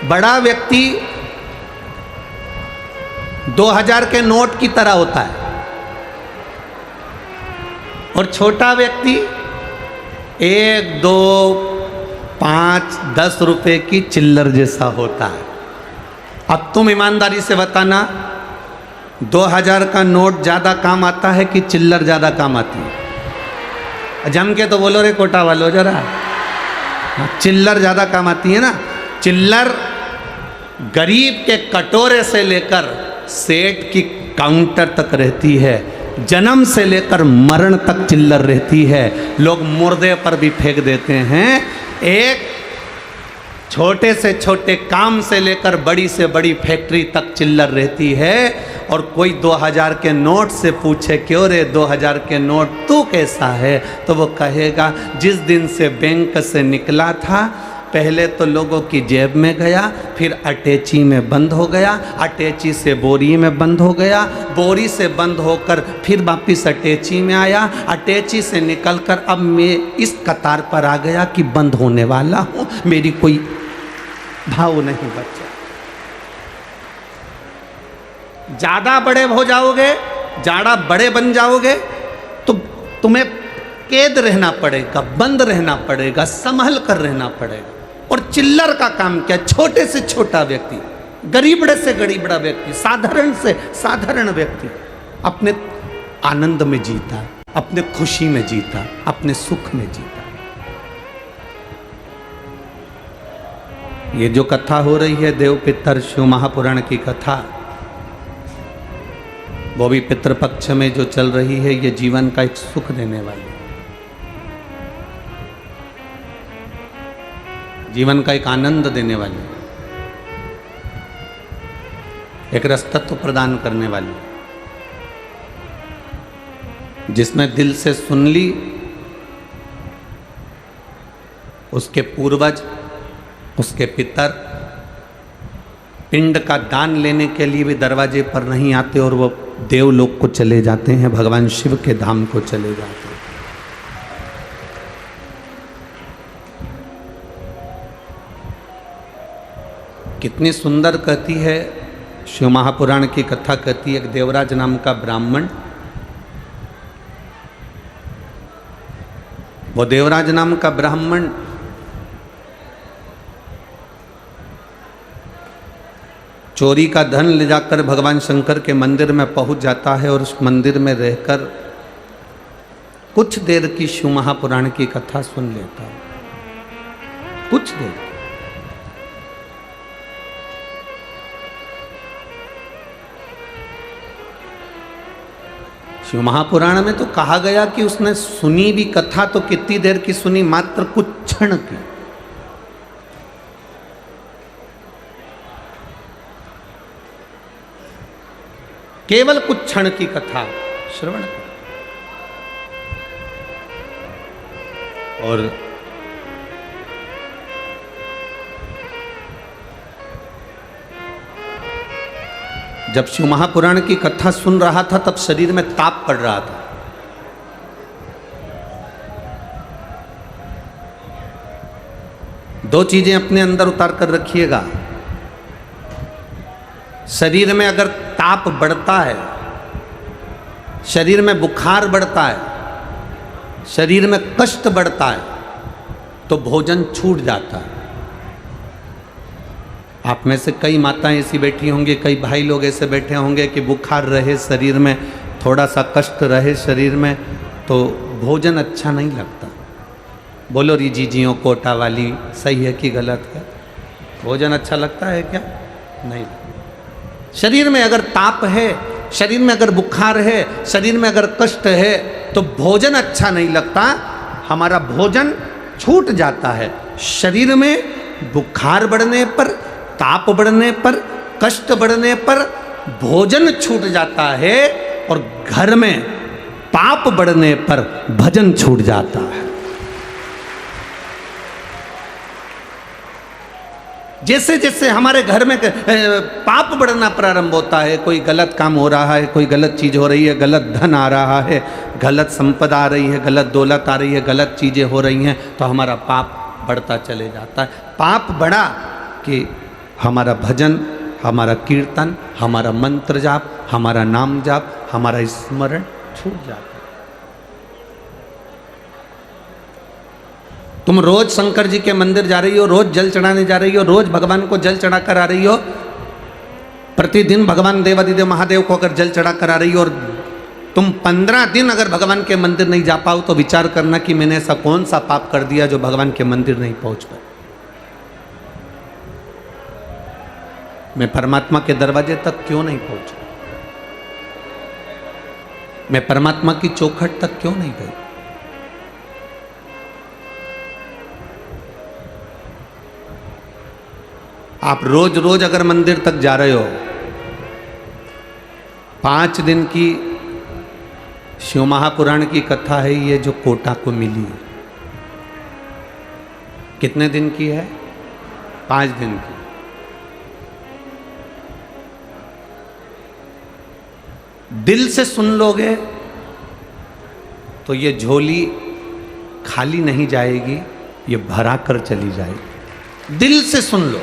बड़ा व्यक्ति 2000 के नोट की तरह होता है और छोटा व्यक्ति 1, 2, 5, 10 रुपए की चिल्लर जैसा होता है। अब तुम ईमानदारी से बताना, 2000 का नोट ज्यादा काम आता है कि चिल्लर ज्यादा काम आती है? जम के तो बोलो रे कोटा वालो जरा। चिल्लर ज्यादा काम आती है ना। चिल्लर गरीब के कटोरे से लेकर सेठ की काउंटर तक रहती है, जन्म से लेकर मरण तक चिल्लर रहती है। लोग मुर्दे पर भी फेंक देते हैं। एक छोटे से छोटे काम से लेकर बड़ी से बड़ी फैक्ट्री तक चिल्लर रहती है। और कोई 2000 के नोट से पूछे क्यों रे 2000 के नोट तू कैसा है, तो वो कहेगा जिस दिन से बैंक से निकला था पहले तो लोगों की जेब में गया, फिर अटैची में बंद हो गया, अटैची से बोरी में बंद हो गया, बोरी से बंद होकर फिर वापिस अटैची में आया, अटैची से निकलकर अब मैं इस कतार पर आ गया कि बंद होने वाला हूँ, मेरी कोई भाव नहीं बचा। ज़्यादा बड़े हो जाओगे, ज़्यादा बड़े बन जाओगे तो तुम्हें कैद रहना पड़ेगा, बंद रहना पड़ेगा, संभल कर रहना पड़ेगा। और चिल्लर का काम क्या? छोटे से छोटा व्यक्ति, गरीबड़े से गरीबड़ा व्यक्ति, साधारण से साधारण व्यक्ति अपने आनंद में जीता, अपने खुशी में जीता, अपने सुख में जीता। ये जो कथा हो रही है देव पितर शिव महापुराण की कथा, वो भी पितृपक्ष में जो चल रही है, ये जीवन का एक सुख देने वाली, जीवन का एक आनंद देने वाली, एक रसतत्व प्रदान करने वाली, जिसमें दिल से सुन ली, उसके पूर्वज, उसके पितर पिंड का दान लेने के लिए भी दरवाजे पर नहीं आते और वो देवलोक को चले जाते हैं, भगवान शिव के धाम को चले जाते हैं। कितनी सुंदर कहती है शिव महापुराण की कथा, कहती है एक देवराज नाम का ब्राह्मण, वो देवराज नाम का ब्राह्मण चोरी का धन ले जाकर भगवान शंकर के मंदिर में पहुंच जाता है और उस मंदिर में रहकर कुछ देर की शिव महापुराण की कथा सुन लेता है, कुछ देर। शिव महापुराण में तो कहा गया कि उसने सुनी भी कथा तो कितनी देर की सुनी, मात्र कुछ क्षण की। केवल कुछ क्षण की कथा श्रवण कर। और जब शिव महापुराण की कथा सुन रहा था तब शरीर में ताप पड़ रहा था। दो चीजें अपने अंदर उतार कर रखिएगा। शरीर में अगर ताप बढ़ता है, शरीर में बुखार बढ़ता है, शरीर में कष्ट बढ़ता है, तो भोजन छूट जाता है। आप में से कई माताएं ऐसी बैठी होंगी, कई भाई लोग ऐसे बैठे होंगे कि बुखार रहे शरीर में, थोड़ा सा कष्ट रहे शरीर में, तो भोजन अच्छा नहीं लगता। बोलो री जीजियों कोटा वाली, सही है कि गलत है? भोजन अच्छा लगता है क्या? नहीं। शरीर में अगर ताप है, शरीर में अगर बुखार है, शरीर में अगर कष्ट है, तो भोजन अच्छा नहीं लगता, हमारा भोजन छूट जाता है। शरीर में बुखार बढ़ने पर, ताप बढ़ने पर, कष्ट बढ़ने पर भोजन छूट जाता है, और घर में पाप बढ़ने पर भजन छूट जाता है। जैसे जैसे हमारे घर में पाप बढ़ना प्रारंभ होता है, कोई गलत काम हो रहा है, कोई गलत चीज़ हो रही है, गलत धन आ रहा है, गलत संपदा आ रही है, गलत दौलत आ रही है, गलत चीज़ें हो रही हैं, तो हमारा पाप बढ़ता चले जाता है। पाप बढ़ा कि हमारा भजन, हमारा कीर्तन, हमारा मंत्र जाप, हमारा नाम जाप, हमारा स्मरण छूट जाता है। तुम रोज शंकर जी के मंदिर जा रही हो, रोज जल चढ़ाने जा रही हो, रोज भगवान को जल चढ़ा कर आ रही हो, प्रतिदिन भगवान देवादिदेव महादेव को अगर जल चढ़ा कर आ रही हो, और तुम 15 दिन अगर भगवान के मंदिर नहीं जा पाओ तो विचार करना कि मैंने ऐसा कौन सा पाप कर दिया जो भगवान के मंदिर नहीं पहुंच पाए। मैं परमात्मा के दरवाजे तक क्यों नहीं पहुंचा? मैं परमात्मा की चौखट तक क्यों नहीं गई? आप रोज रोज अगर मंदिर तक जा रहे हो, 5 दिन की शिव महापुराण की कथा है ये जो कोटा को मिली है। कितने दिन की है? 5 दिन की। दिल से सुन लोगे तो ये झोली खाली नहीं जाएगी, ये भरा कर चली जाएगी। दिल से सुन लो।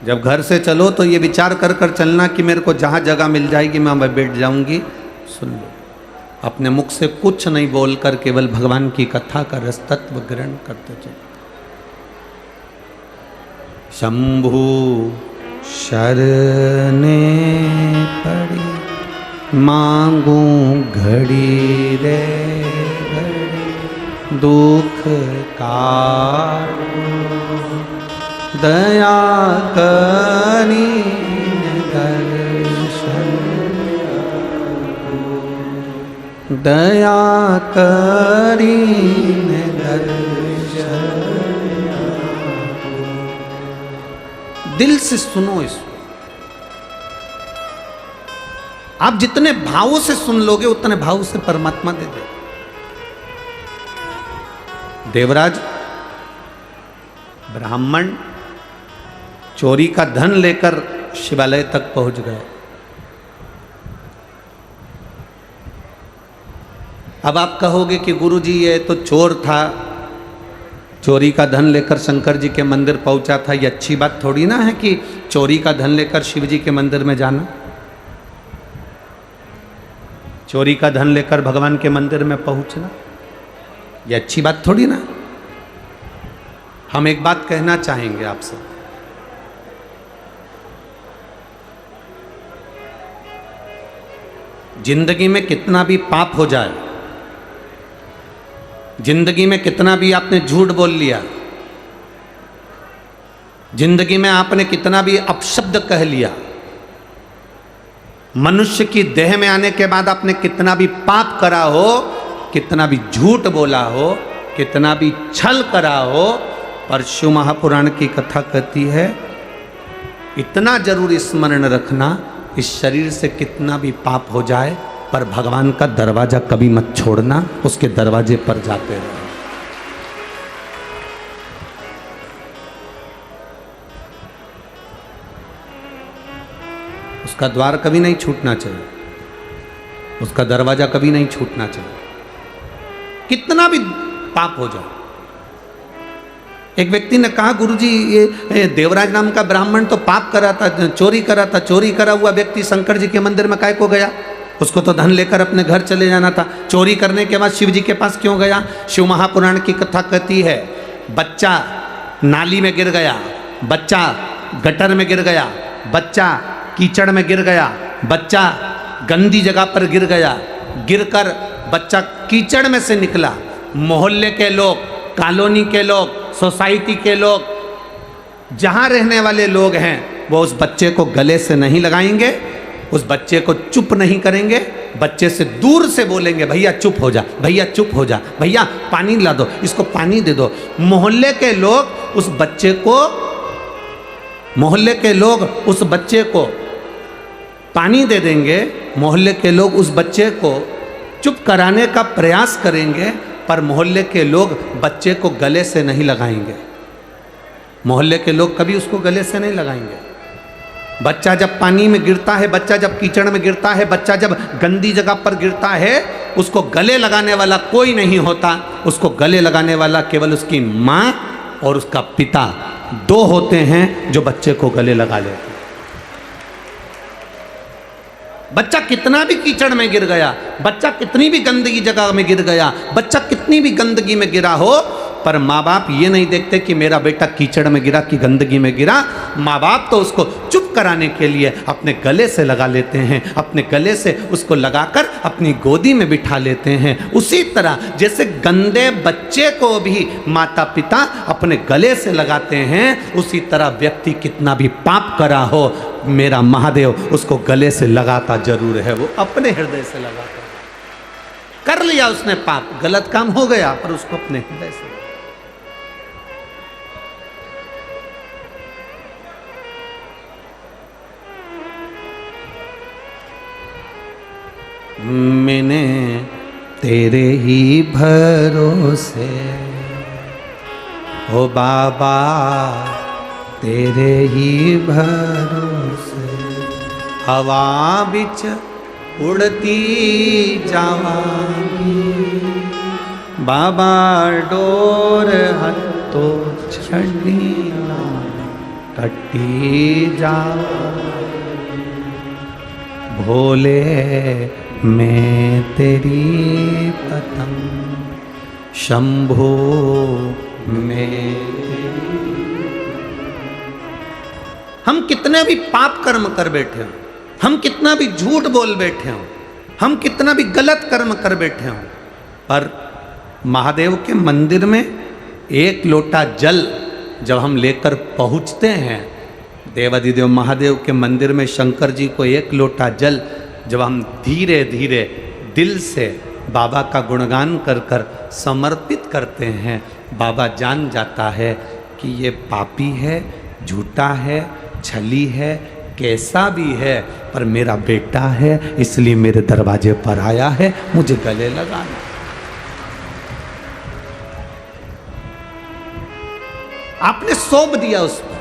जब घर से चलो तो ये विचार कर कर चलना कि मेरे को जहाँ जगह मिल जाएगी मैं वहाँ बैठ जाऊंगी। सुन लो, अपने मुख से कुछ नहीं बोलकर केवल भगवान की कथा का रस तत्व ग्रहण करते चलो। शंभु शरणे पड़ी मांगू घड़ी रे घड़ी दुख काटू दया करी दर्शन दया करी दर्शन। दिल से सुनो इसको। आप जितने भावों से सुन लोगे उतने भाव से परमात्मा दे दे। देवराज ब्राह्मण चोरी का धन लेकर शिवालय तक पहुंच गए। अब आप कहोगे कि गुरुजी ये तो चोर था, चोरी का धन लेकर शंकर जी के मंदिर पहुंचा था, ये अच्छी बात थोड़ी ना है कि चोरी का धन लेकर शिव जी के मंदिर में जाना। चोरी का धन लेकर भगवान के मंदिर में पहुंचना ये अच्छी बात थोड़ी ना। हम एक बात कहना चाहेंगे आपसे, जिंदगी में कितना भी पाप हो जाए, जिंदगी में कितना भी आपने झूठ बोल लिया, जिंदगी में आपने कितना भी अपशब्द कह लिया, मनुष्य की देह में आने के बाद आपने कितना भी पाप करा हो, कितना भी झूठ बोला हो, कितना भी छल करा हो, पर शिव महापुराण की कथा कहती है इतना जरूर स्मरण रखना, इस शरीर से कितना भी पाप हो जाए पर भगवान का दरवाजा कभी मत छोड़ना, उसके दरवाजे पर जाते रहो। उसका द्वार कभी नहीं छूटना चाहिए, उसका दरवाजा कभी नहीं छूटना चाहिए, कितना भी पाप हो जाए। एक व्यक्ति ने कहा गुरुजी ये देवराज नाम का ब्राह्मण तो पाप करा था, चोरी करा था, चोरी करा हुआ व्यक्ति शंकर जी के मंदिर में काहे को गया? उसको तो धन लेकर अपने घर चले जाना था। चोरी करने के बाद शिव जी के पास क्यों गया? शिव महापुराण की कथा कहती है बच्चा नाली में गिर गया, बच्चा गटर में गिर गया, बच्चा कीचड़ में गिर गया, बच्चा गंदी जगह पर गिर गया, गिरकर बच्चा कीचड़ में से निकला। मोहल्ले के लोग, कॉलोनी के लोग, सोसाइटी के लोग, जहाँ रहने वाले लोग हैं वो उस बच्चे को गले से नहीं लगाएंगे, उस बच्चे को चुप नहीं करेंगे, बच्चे से दूर से बोलेंगे भैया चुप हो जा, भैया चुप हो जा, भैया पानी ला दो, इसको पानी दे दो। मोहल्ले के लोग उस बच्चे को, मोहल्ले के लोग उस बच्चे को पानी दे देंगे, मोहल्ले के लोग उस बच्चे को चुप कराने का प्रयास करेंगे, पर मोहल्ले के लोग बच्चे को गले से नहीं लगाएंगे। मोहल्ले के लोग कभी उसको गले से नहीं लगाएंगे। बच्चा जब पानी में गिरता है, बच्चा जब कीचड़ में गिरता है, बच्चा जब गंदी जगह पर गिरता है उसको गले लगाने वाला कोई नहीं होता, उसको गले लगाने वाला केवल उसकी माँ और उसका पिता, दो होते हैं जो बच्चे को गले लगा लेते हैं। बच्चा कितना भी कीचड़ में गिर गया, बच्चा कितनी भी गंदगी जगह में गिर गया, बच्चा कितनी भी गंदगी में गिरा हो, पर माँ बाप ये नहीं देखते कि मेरा बेटा कीचड़ में गिरा कि गंदगी में गिरा। माँ बाप तो उसको चुप कराने के लिए अपने गले से लगा लेते हैं, अपने गले से उसको लगाकर अपनी गोदी में बिठा लेते हैं। उसी तरह जैसे गंदे बच्चे को भी माता पिता अपने गले से लगाते हैं, उसी तरह व्यक्ति कितना भी पाप करा हो, मेरा महादेव उसको गले से लगाता जरूर है, वो अपने हृदय से लगाता। कर लिया उसने पाप, गलत काम हो गया, पर उसको अपने हृदय से। मैंने तेरे ही भरोसे ओ बाबा, तेरे ही भरोसे हवा बिच उड़ती जावांगी, बाबा डोर हथो छड़ी ना कटी जावांगी, भोले मैं तेरी पतंग, शंभो मैं। हम कितने भी पाप कर्म कर बैठे हों, हम कितना भी झूठ बोल बैठे हों, हम कितना भी गलत कर्म कर बैठे हों, पर महादेव के मंदिर में एक लोटा जल जब हम लेकर पहुंचते हैं, देवाधिदेव महादेव के मंदिर में शंकर जी को एक लोटा जल जब हम धीरे धीरे दिल से बाबा का गुणगान कर कर समर्पित करते हैं, बाबा जान जाता है कि ये पापी है, झूठा है, छली है, कैसा भी है, पर मेरा बेटा है, इसलिए मेरे दरवाजे पर आया है, मुझे गले लगाना। आपने सौंप दिया उसको,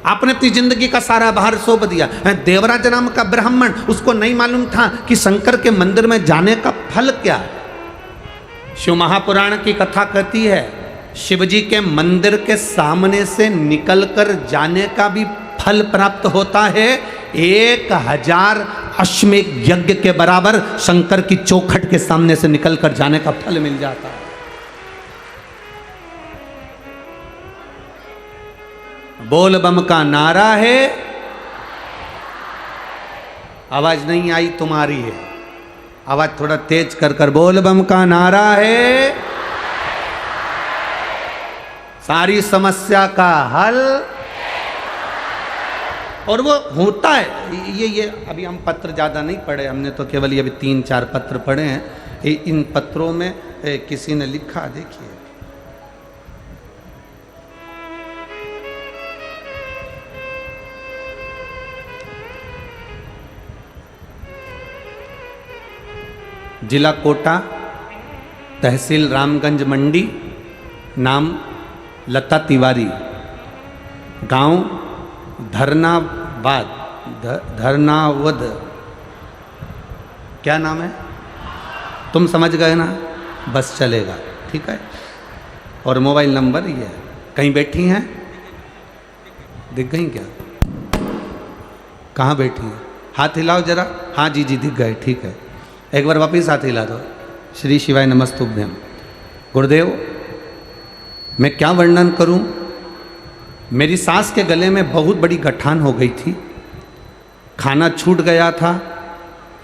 आपने अपनी जिंदगी का सारा भार सौंप दिया। देवराज नाम का ब्राह्मण, उसको नहीं मालूम था कि शंकर के मंदिर में जाने का फल क्या है। शिव महापुराण की कथा कहती है, शिवजी के मंदिर के सामने से निकलकर जाने का भी फल प्राप्त होता है, 1000 अश्वमेध यज्ञ के बराबर शंकर की चौखट के सामने से निकलकर जाने का फल मिल जाता है। बोल बम का नारा है, आवाज नहीं आई तुम्हारी है, आवाज थोड़ा तेज कर कर बोल बम का नारा है, सारी समस्या का हल। और वो होता है। ये अभी हम पत्र ज़्यादा नहीं पढ़े, हमने तो केवल ये अभी 3-4 पत्र पढ़े हैं। इन पत्रों में किसी ने लिखा, देखिए, जिला कोटा, तहसील रामगंज मंडी, नाम लता तिवारी, गांव धरनावद, क्या नाम है, तुम समझ गए ना, बस चलेगा, ठीक है। और मोबाइल नंबर ये है। कहीं बैठी हैं, दिख गई क्या, कहाँ बैठी हैं, हाथ हिलाओ जरा, हाँ जी जी दिख गए, ठीक है। एक बार वापिस हाथ हिला दो। श्री शिवाय नमस्तुभ्यम। गुरुदेव, मैं क्या वर्णन करूं, मेरी सास के गले में बहुत बड़ी गठान हो गई थी, खाना छूट गया था,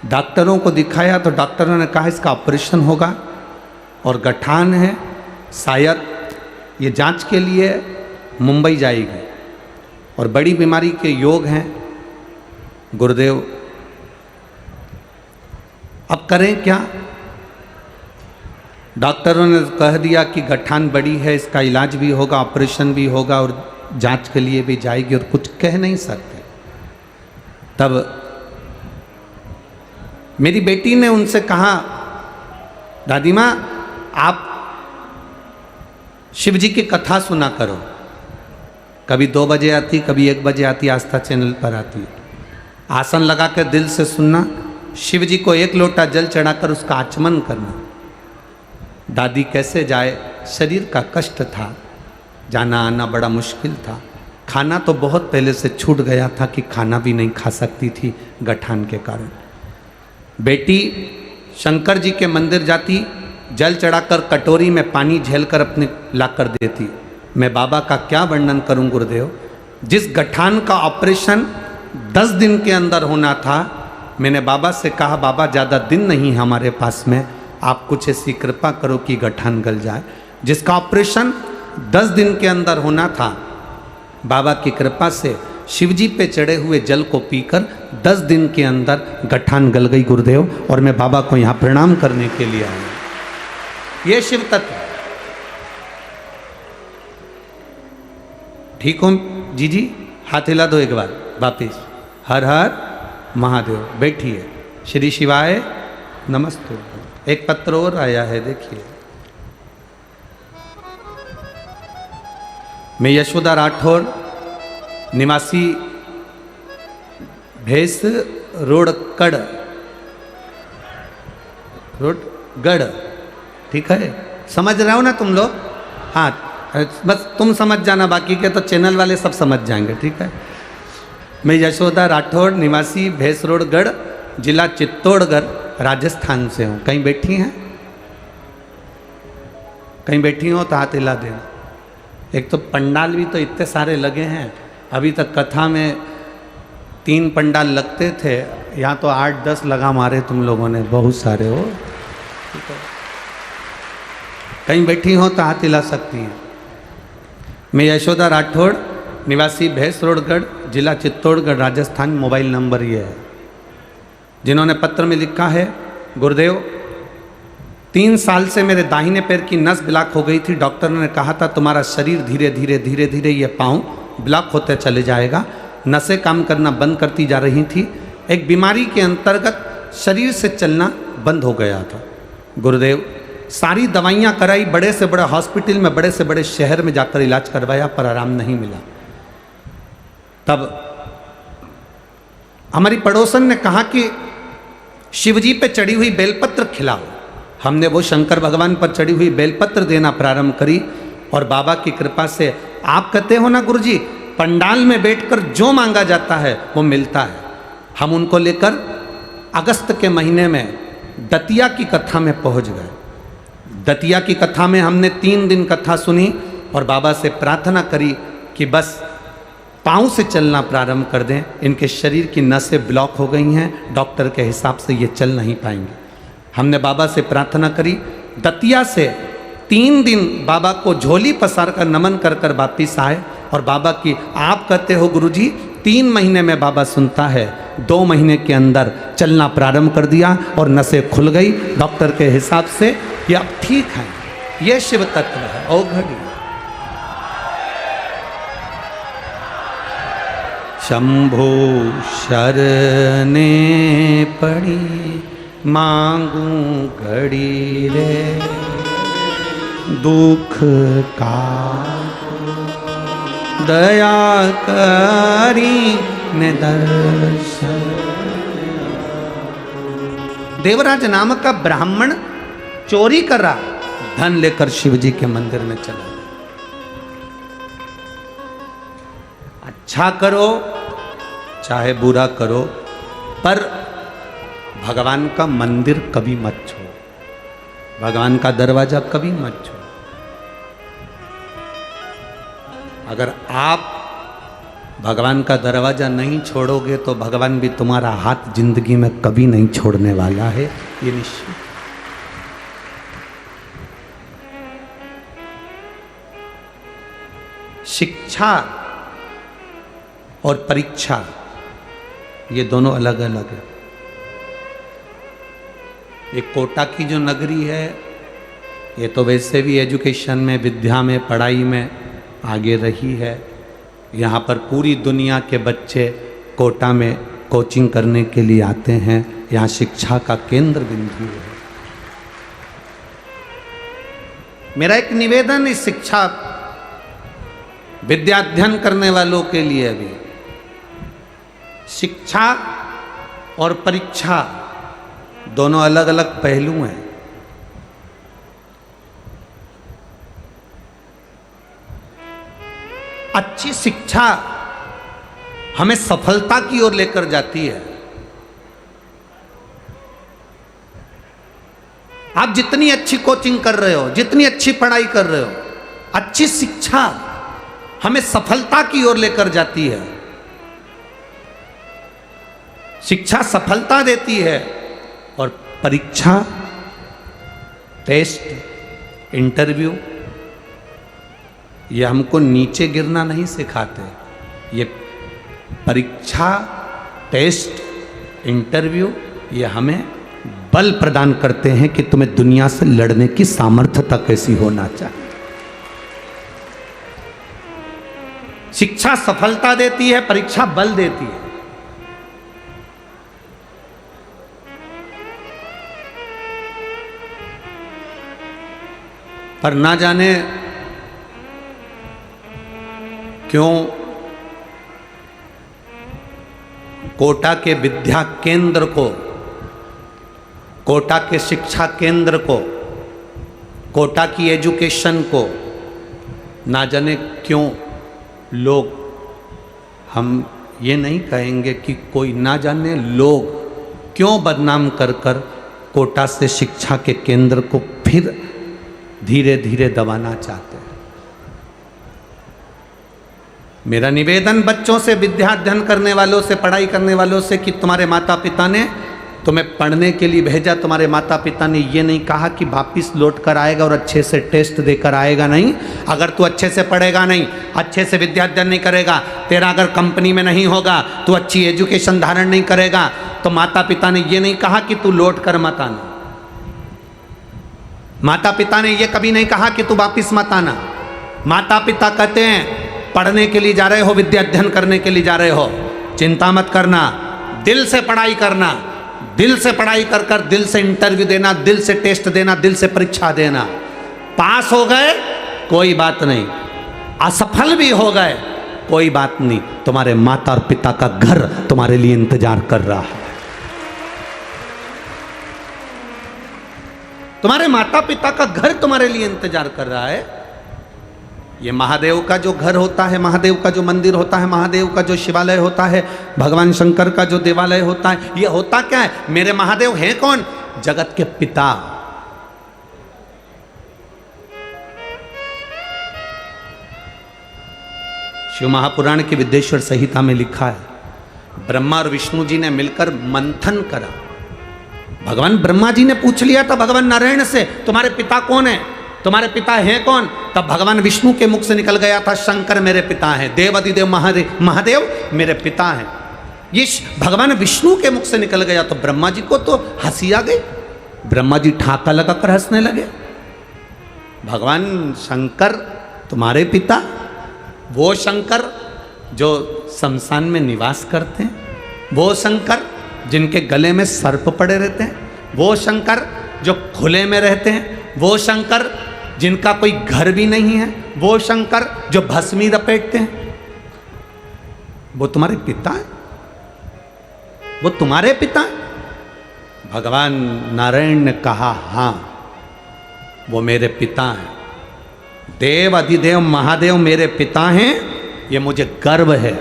डॉक्टरों को दिखाया तो डॉक्टरों ने कहा इसका ऑपरेशन होगा और गठान है, शायद ये जांच के लिए मुंबई जाएगी और बड़ी बीमारी के योग हैं। गुरुदेव, अब करें क्या? डॉक्टरों ने कह दिया कि गठान बड़ी है, इसका इलाज भी होगा, ऑपरेशन भी होगा और जांच के लिए भी जाएगी, और कुछ कह नहीं सकते। तब मेरी बेटी ने उनसे कहा, दादी माँ आप शिव जी की कथा सुना करो, कभी 2 बजे आती, कभी 1 बजे आती, आस्था चैनल पर आती। आसन लगा कर दिल से सुनना, शिव जी को 1 लोटा जल चढ़ाकर उसका आचमन करना। दादी कैसे जाए, शरीर का कष्ट था, जाना आना बड़ा मुश्किल था। खाना तो बहुत पहले से छूट गया था कि खाना भी नहीं खा सकती थी गठान के कारण। बेटी शंकर जी के मंदिर जाती, जल चढ़ाकर कटोरी में पानी झेलकर अपने लाकर देती। मैं बाबा का क्या वर्णन करूं गुरुदेव, जिस गठान का ऑपरेशन 10 दिन के अंदर होना था, मैंने बाबा से कहा बाबा ज़्यादा दिन नहीं हमारे पास में, आप कुछ ऐसी कृपा करो कि गठान गल जाए। जिसका ऑपरेशन 10 दिन के अंदर होना था, बाबा की कृपा से शिवजी पे चढ़े हुए जल को पीकर 10 दिन के अंदर गठान गल गई गुरुदेव। और मैं बाबा को यहाँ प्रणाम करने के लिए आया। ये शिव तत्व। ठीक हो जी जी, हाथ हिला दो एक बार वापिस। हर हर महादेव। बैठिए। श्री शिवाय नमस्ते। एक पत्र और आया है, देखिए। मैं यशोदा राठौर, निवासी भेस रोड गढ़। ठीक है, समझ रहे हो ना तुम लोग? हाँ, बस तुम समझ जाना, बाकी के तो चैनल वाले सब समझ जाएंगे। ठीक है। मैं यशोदा राठौर, निवासी भेस रोड गढ़, जिला चित्तौड़गढ़, राजस्थान से हूँ। कहीं बैठी हैं? कहीं बैठी हो तो हाथ हिला देना। एक तो पंडाल भी तो इतने सारे लगे हैं। अभी तक कथा में 3 पंडाल लगते थे, यहाँ तो 8-10 लगा मारे तुम लोगों ने, बहुत सारे हो। ठीक है, कहीं बैठी हो तो हाथ हिला सकती हैं। मैं यशोदा राठौड़, निवासी भैंस रोडगढ़, जिला चित्तौड़गढ़, राजस्थान। मोबाइल नंबर ये है। जिन्होंने पत्र में लिखा है, गुरुदेव 3 साल से मेरे दाहिने पैर की नस ब्लॉक हो गई थी। डॉक्टर ने कहा था तुम्हारा शरीर धीरे धीरे ये पाँव ब्लॉक होते चले जाएगा। नसें काम करना बंद करती जा रही थी। एक बीमारी के अंतर्गत शरीर से चलना बंद हो गया था। गुरुदेव सारी दवाइयाँ कराई, बड़े से बड़े हॉस्पिटल में, बड़े से बड़े शहर में जाकर इलाज करवाया, पर आराम नहीं मिला। तब हमारी पड़ोसन ने कहा कि शिवजी पे चढ़ी हुई बेलपत्र खिलाओ। हमने वो शंकर भगवान पर चढ़ी हुई बेलपत्र देना प्रारंभ करी, और बाबा की कृपा से, आप कहते हो ना गुरुजी, पंडाल में बैठकर जो मांगा जाता है वो मिलता है। हम उनको लेकर अगस्त के महीने में दतिया की कथा में पहुंच गए। दतिया की कथा में हमने 3 दिन कथा सुनी और बाबा से प्रार्थना करी कि बस पाँव से चलना प्रारंभ कर दें। इनके शरीर की नसें ब्लॉक हो गई हैं, डॉक्टर के हिसाब से ये चल नहीं पाएंगे। हमने बाबा से प्रार्थना करी। दतिया से 3 दिन बाबा को झोली पसार कर नमन कर कर वापिस आए, और बाबा की, आप कहते हो गुरुजी 3 महीने में बाबा सुनता है, 2 महीने के अंदर चलना प्रारंभ कर दिया और नसें खुल गई। डॉक्टर के हिसाब से ये अब ठीक है। ये शिव तत्व है। औघड़ी शंभो शरणे पड़ी, मांगू घड़ी रे, दुख का दया करी ने दर्शन। देवराज नामक का ब्राह्मण चोरी कर रहा, धन लेकर शिवजी के मंदिर में चला। अच्छा करो चाहे बुरा करो, पर भगवान का मंदिर कभी मत छोड़ो, भगवान का दरवाजा कभी मत छोड़ो। अगर आप भगवान का दरवाजा नहीं छोड़ोगे तो भगवान भी तुम्हारा हाथ जिंदगी में कभी नहीं छोड़ने वाला है, ये निश्चित। शिक्षा और परीक्षा, ये दोनों अलग अलग है। ये कोटा की जो नगरी है, ये तो वैसे भी एजुकेशन में, विद्या में, पढ़ाई में आगे रही है। यहाँ पर पूरी दुनिया के बच्चे कोटा में कोचिंग करने के लिए आते हैं। यहाँ शिक्षा का केंद्र बिंदु है। मेरा एक निवेदन इस शिक्षा विद्या अध्ययन करने वालों के लिए भी, शिक्षा और परीक्षा दोनों अलग अलग पहलू हैं। अच्छी शिक्षा हमें सफलता की ओर लेकर जाती है। आप जितनी अच्छी कोचिंग कर रहे हो, जितनी अच्छी पढ़ाई कर रहे हो, अच्छी शिक्षा हमें सफलता की ओर लेकर जाती है। शिक्षा सफलता देती है और परीक्षा, टेस्ट, इंटरव्यू ये हमको नीचे गिरना नहीं सिखाते। ये परीक्षा, टेस्ट, इंटरव्यू ये हमें बल प्रदान करते हैं कि तुम्हें दुनिया से लड़ने की सामर्थ्यता कैसी होना चाहिए। शिक्षा सफलता देती है, परीक्षा बल देती है। पर ना जाने क्यों कोटा के विद्या केंद्र को, कोटा के शिक्षा केंद्र को, कोटा की एजुकेशन को ना जाने क्यों लोग, हम ये नहीं कहेंगे कि कोई, ना जाने लोग क्यों बदनाम कर कर कोटा से शिक्षा के केंद्र को फिर धीरे धीरे दबाना चाहते हैं। मेरा निवेदन बच्चों से, विद्या अध्ययन करने वालों से, पढ़ाई करने वालों से कि तुम्हारे माता पिता ने तुम्हें पढ़ने के लिए भेजा, तुम्हारे माता पिता ने ये नहीं कहा कि वापिस लौट कर आएगा और अच्छे से टेस्ट देकर आएगा। नहीं, अगर तू अच्छे से पढ़ेगा नहीं, अच्छे से विद्या अध्ययन नहीं करेगा, तेरा अगर कंपनी में नहीं होगा, तू अच्छी एजुकेशन धारण नहीं करेगा, तो माता पिता ने ये नहीं कहा कि तू लौट कर मत आना। माता पिता ने ये कभी नहीं कहा कि तू वापिस मत आना। माता पिता कहते हैं पढ़ने के लिए जा रहे हो, विद्या अध्ययन करने के लिए जा रहे हो, चिंता मत करना, दिल से पढ़ाई करना, दिल से पढ़ाई कर कर दिल से इंटरव्यू देना, दिल से टेस्ट देना, दिल से परीक्षा देना। पास हो गए कोई बात नहीं, असफल भी हो गए कोई बात नहीं, तुम्हारे माता और पिता का घर तुम्हारे लिए इंतजार कर रहा है। तुम्हारे माता पिता का घर तुम्हारे लिए इंतजार कर रहा है। ये महादेव का जो घर होता है, महादेव का जो मंदिर होता है, महादेव का जो शिवालय होता है, भगवान शंकर का जो देवालय होता है, ये होता क्या है? मेरे महादेव हैं कौन? जगत के पिता। शिव महापुराण की विद्येश्वर संहिता में लिखा है, ब्रह्मा और विष्णु जी ने मिलकर मंथन करा। भगवान ब्रह्मा जी ने पूछ लिया था भगवान नारायण से, तुम्हारे पिता कौन है, तुम्हारे पिता हैं कौन? तब भगवान विष्णु के मुख से निकल गया था, शंकर मेरे पिता हैं, देवादिदेव महादेव मेरे पिता हैं। ये भगवान विष्णु के मुख से निकल गया तो ब्रह्मा जी को तो हंसी आ गई। ब्रह्मा जी ठाका लगाकर हंसने लगे। भगवान शंकर तुम्हारे पिता, वो शंकर जो शमशान में निवास करते हैं, वो शंकर जिनके गले में सर्प पड़े रहते हैं, वो शंकर जो खुले में रहते हैं, वो शंकर जिनका कोई घर भी नहीं है, वो शंकर जो भस्मी लपेटते हैं, वो तुम्हारे पिता है? वो तुम्हारे पिता है? भगवान नारायण ने कहा हाँ, वो मेरे पिता हैं। देव अधिदेव महादेव मेरे पिता हैं, ये मुझे गर्व है।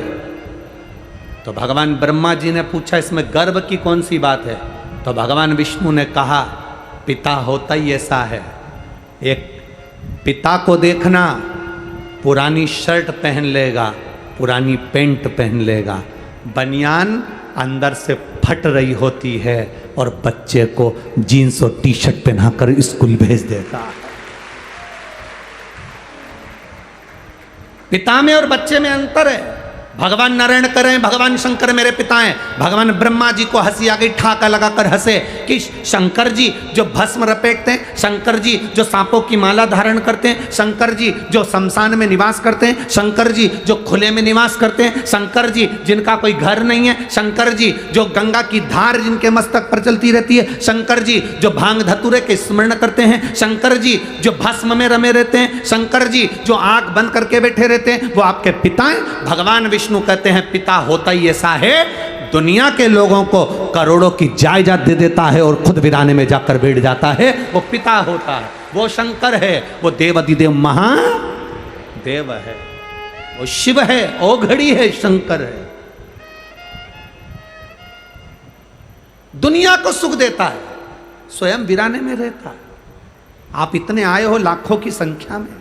तो भगवान ब्रह्मा जी ने पूछा इसमें गर्व की कौन सी बात है? तो भगवान विष्णु ने कहा पिता होता ही ऐसा है। एक पिता को देखना, पुरानी शर्ट पहन लेगा, पुरानी पैंट पहन लेगा, बनियान अंदर से फट रही होती है और बच्चे को जीन्स और टी शर्ट पहनाकर स्कूल भेज देता है। पिता में और बच्चे में अंतर है। भगवान नारायण करें, भगवान शंकर मेरे पिता हैं। भगवान ब्रह्मा जी को हंसी आ गई, ठाका लगाकर हंसे कि शंकर जी जो भस्म लपेटते हैं, शंकर जी जो सांपों की माला धारण करते हैं, शंकर जी जो शमशान में निवास करते हैं, शंकर जी जो खुले में निवास करते हैं, शंकर जी जिनका कोई घर नहीं है, शंकर जी जो गंगा की धार जिनके मस्तक पर चलती रहती है, शंकर जी जो भांग धतूरे के स्मरण करते हैं, शंकर जी जो भस्म में रमे रहते हैं, शंकर जी जो आंख बंद करके बैठे रहते हैं, वो आपके पिता हैं। भगवान विष्णु विष्णु कहते हैं पिता होता ही ऐसा है, दुनिया के लोगों को करोड़ों की जायदाद दे देता है और खुद वीराने में जाकर बैठ जाता है, वो पिता होता है, वो शंकर है, वो देवाधिदेव महादेव है, वो शिव है, ओघड़ी है, शंकर है। दुनिया को सुख देता है, स्वयं वीराने में रहता है। आप इतने आए हो लाखों की संख्या में,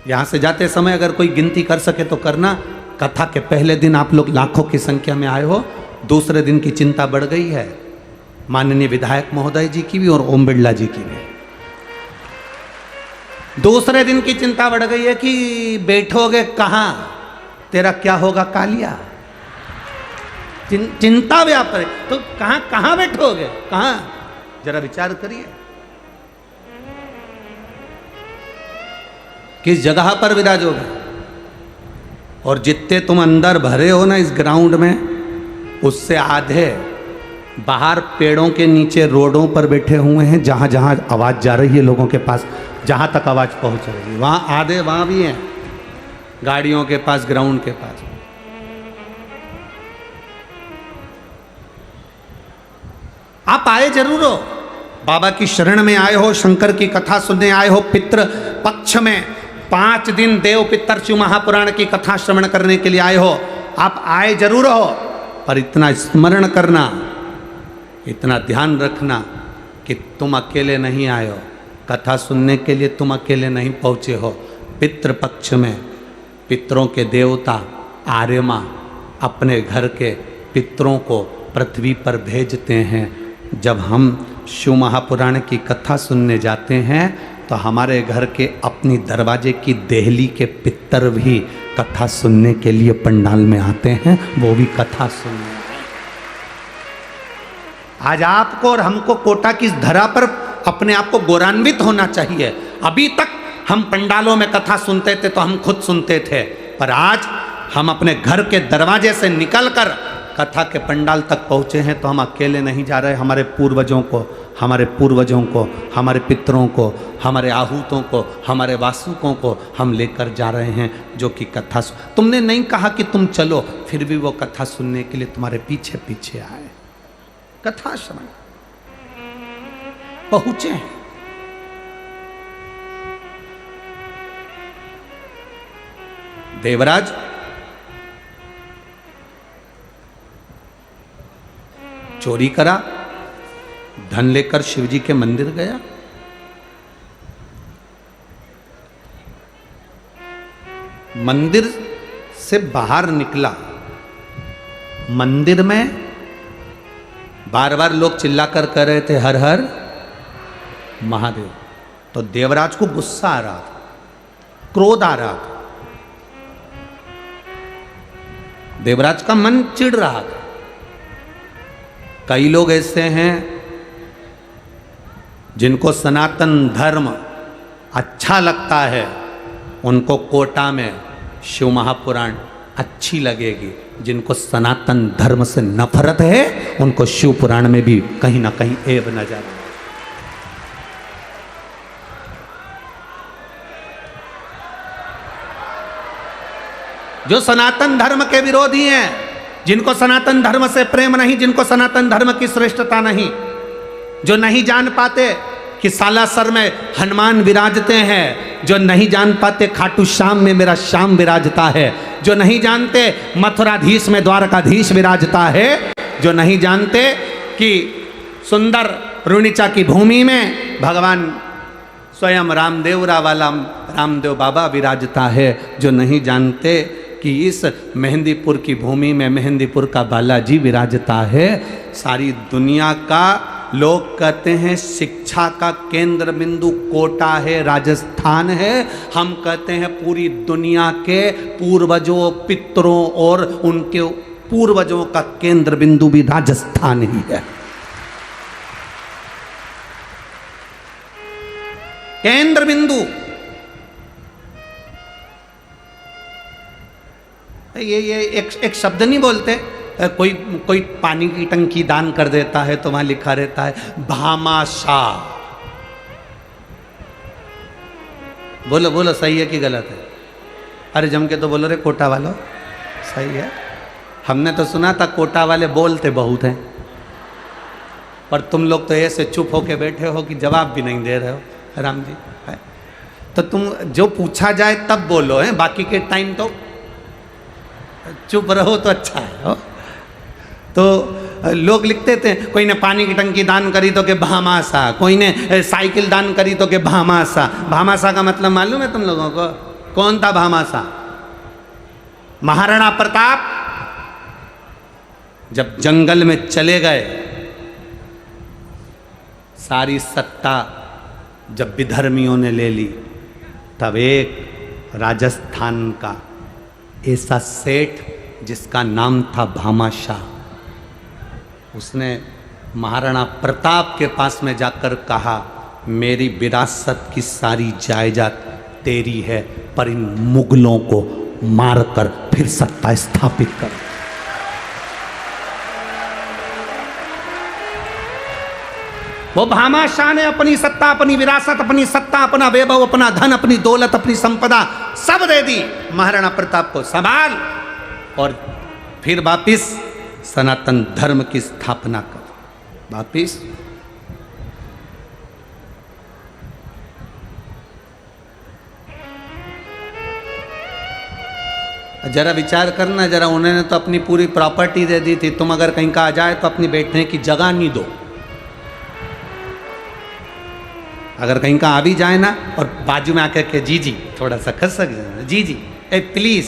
यहां से जाते समय अगर कोई गिनती कर सके तो करना। कथा के पहले दिन आप लोग लाखों की संख्या में आए हो, दूसरे दिन की चिंता बढ़ गई है, माननीय विधायक महोदय जी की भी और ओम बिरला जी की भी। दूसरे दिन की चिंता बढ़ गई है कि बैठोगे कहां, तेरा क्या होगा कालिया। चिंता व्याप है, तो कहां कहां बैठोगे, कहां, जरा विचार करिए, किस जगह पर विराजोगे। और जितने तुम अंदर भरे हो ना इस ग्राउंड में, उससे आधे बाहर पेड़ों के नीचे रोडों पर बैठे हुए हैं, जहां जहां आवाज जा रही है लोगों के पास, जहां तक आवाज पहुंच रही है वहां आधे वहां भी हैं, गाड़ियों के पास, ग्राउंड के पास। आप आए जरूर हो, बाबा की शरण में आए हो, शंकर की कथा सुनने आए हो, पितृ पक्ष में 5 दिन देव पितर शिव महापुराण की कथा श्रवण करने के लिए आए हो। आप आए जरूर हो, पर इतना स्मरण करना, इतना ध्यान रखना कि तुम अकेले नहीं आए हो, कथा सुनने के लिए तुम अकेले नहीं पहुंचे हो। पितृपक्ष में पितरों के देवता आर्यमा अपने घर के पितरों को पृथ्वी पर भेजते हैं। जब हम शिव महापुराण की कथा सुनने जाते हैं तो हमारे घर के अपनी दरवाजे की देहली के पितर भी कथा सुनने के लिए पंडाल में आते हैं, वो भी कथा सुनने। आज आपको और हमको कोटा की धरा पर अपने आप को गौरवान्वित होना चाहिए। अभी तक हम पंडालों में कथा सुनते थे तो हम खुद सुनते थे, पर आज हम अपने घर के दरवाजे से निकलकर कथा के पंडाल तक पहुँचे हैं तो हम अकेले नहीं जा रहे। हमारे पूर्वजों को, हमारे पितरों को, हमारे आहूतों को, हमारे वासुकों को हम लेकर जा रहे हैं, जो कि कथा तुमने नहीं कहा कि तुम चलो, फिर भी वो कथा सुनने के लिए तुम्हारे पीछे पीछे आए, कथा श्रवण पहुंचे हैं। देवराज चोरी करा, धन लेकर शिवजी के मंदिर गया, मंदिर से बाहर निकला, मंदिर में बार बार लोग चिल्लाकर कह रहे थे हर हर महादेव। तो देवराज को गुस्सा आ रहा था, क्रोध आ रहा था, देवराज का मन चिढ़ रहा था। कई लोग ऐसे हैं जिनको सनातन धर्म अच्छा लगता है, उनको कोटा में शिव महापुराण अच्छी लगेगी। जिनको सनातन धर्म से नफरत है, उनको शिव पुराण में भी कहीं ना कहीं ऐब नजर आए। जो सनातन धर्म के विरोधी हैं, जिनको सनातन धर्म से प्रेम नहीं, जिनको सनातन धर्म की श्रेष्ठता नहीं, जो नहीं जान पाते कि सालासर में हनुमान विराजते हैं, जो नहीं जान पाते खाटू श्याम में मेरा श्याम विराजता है, जो नहीं जानते मथुराधीश में द्वारकाधीश विराजता है, जो नहीं जानते कि सुंदर रुणिचा की भूमि में भगवान स्वयं रामदेवरा वाला रामदेव बाबा विराजता है, जो नहीं जानते कि इस मेहंदीपुर की भूमि में मेहंदीपुर का बालाजी विराजता है। सारी दुनिया का लोग कहते हैं शिक्षा का केंद्र बिंदु कोटा है, राजस्थान है। हम कहते हैं पूरी दुनिया के पूर्वजों, पितरों और उनके पूर्वजों का केंद्र बिंदु भी राजस्थान ही है। केंद्र बिंदु ये एक शब्द नहीं बोलते। कोई पानी की टंकी दान कर देता है तो वहां लिखा रहता है भामाशाह। बोलो बोलो, सही है कि गलत है? अरे जम के तो बोलो रे कोटा वालों, सही है। हमने तो सुना था कोटा वाले बोलते बहुत हैं, पर तुम लोग तो ऐसे चुप होके बैठे हो कि जवाब भी नहीं दे रहे हो। राम जी है तो तुम जो पूछा जाए तब बोलो है, बाकी के टाइम तो चुप रहो तो अच्छा है हो? तो लोग लिखते थे, कोई ने पानी की टंकी दान करी तो के भामासा, कोई ने साइकिल दान करी तो के भामासा। भामासा का मतलब मालूम है तुम लोगों को? कौन था भामासा? महाराणा प्रताप जब जंगल में चले गए, सारी सत्ता जब विधर्मियों ने ले ली, तब एक राजस्थान का ऐसा सेठ जिसका नाम था भामाशाह, उसने महाराणा प्रताप के पास में जाकर कहा, मेरी विरासत की सारी जायदाद तेरी है, पर इन मुगलों को मारकर फिर सत्ता स्थापित कर। वो भामाशाह ने अपनी सत्ता, अपनी विरासत, अपनी सत्ता, अपना वैभव, अपना धन, अपनी दौलत, अपनी संपदा सब दे दी महाराणा प्रताप को, संभाल, और फिर वापिस सनातन धर्म की स्थापना कर। वापिस जरा विचार करना जरा, उन्होंने तो अपनी पूरी प्रॉपर्टी दे दी थी, तुम अगर कहीं का आ जाए तो अपनी बैठने की जगह नहीं दो। अगर कहीं का आ भी जाए ना और बाजू में आकर के जी जी थोड़ा सा खसक जाना, जी जी ए प्लीज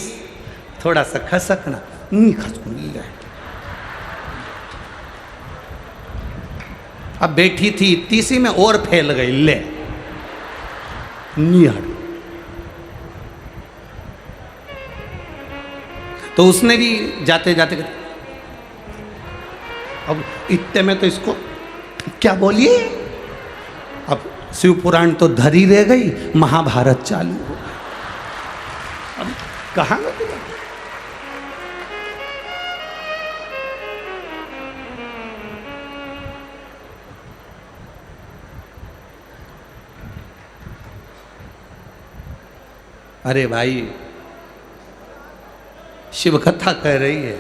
थोड़ा सा खसकना, नहीं खसक नहीं जाए। अब बैठी थी तीसरी में और फैल गई, ले नहीं हट। तो उसने भी जाते जाते, अब इतने में तो इसको क्या बोलिए, अब शिव पुराण तो धरी रह गई, महाभारत चालू हो गई। अब कहाँ लगे? अरे भाई शिव कथा कह रही है,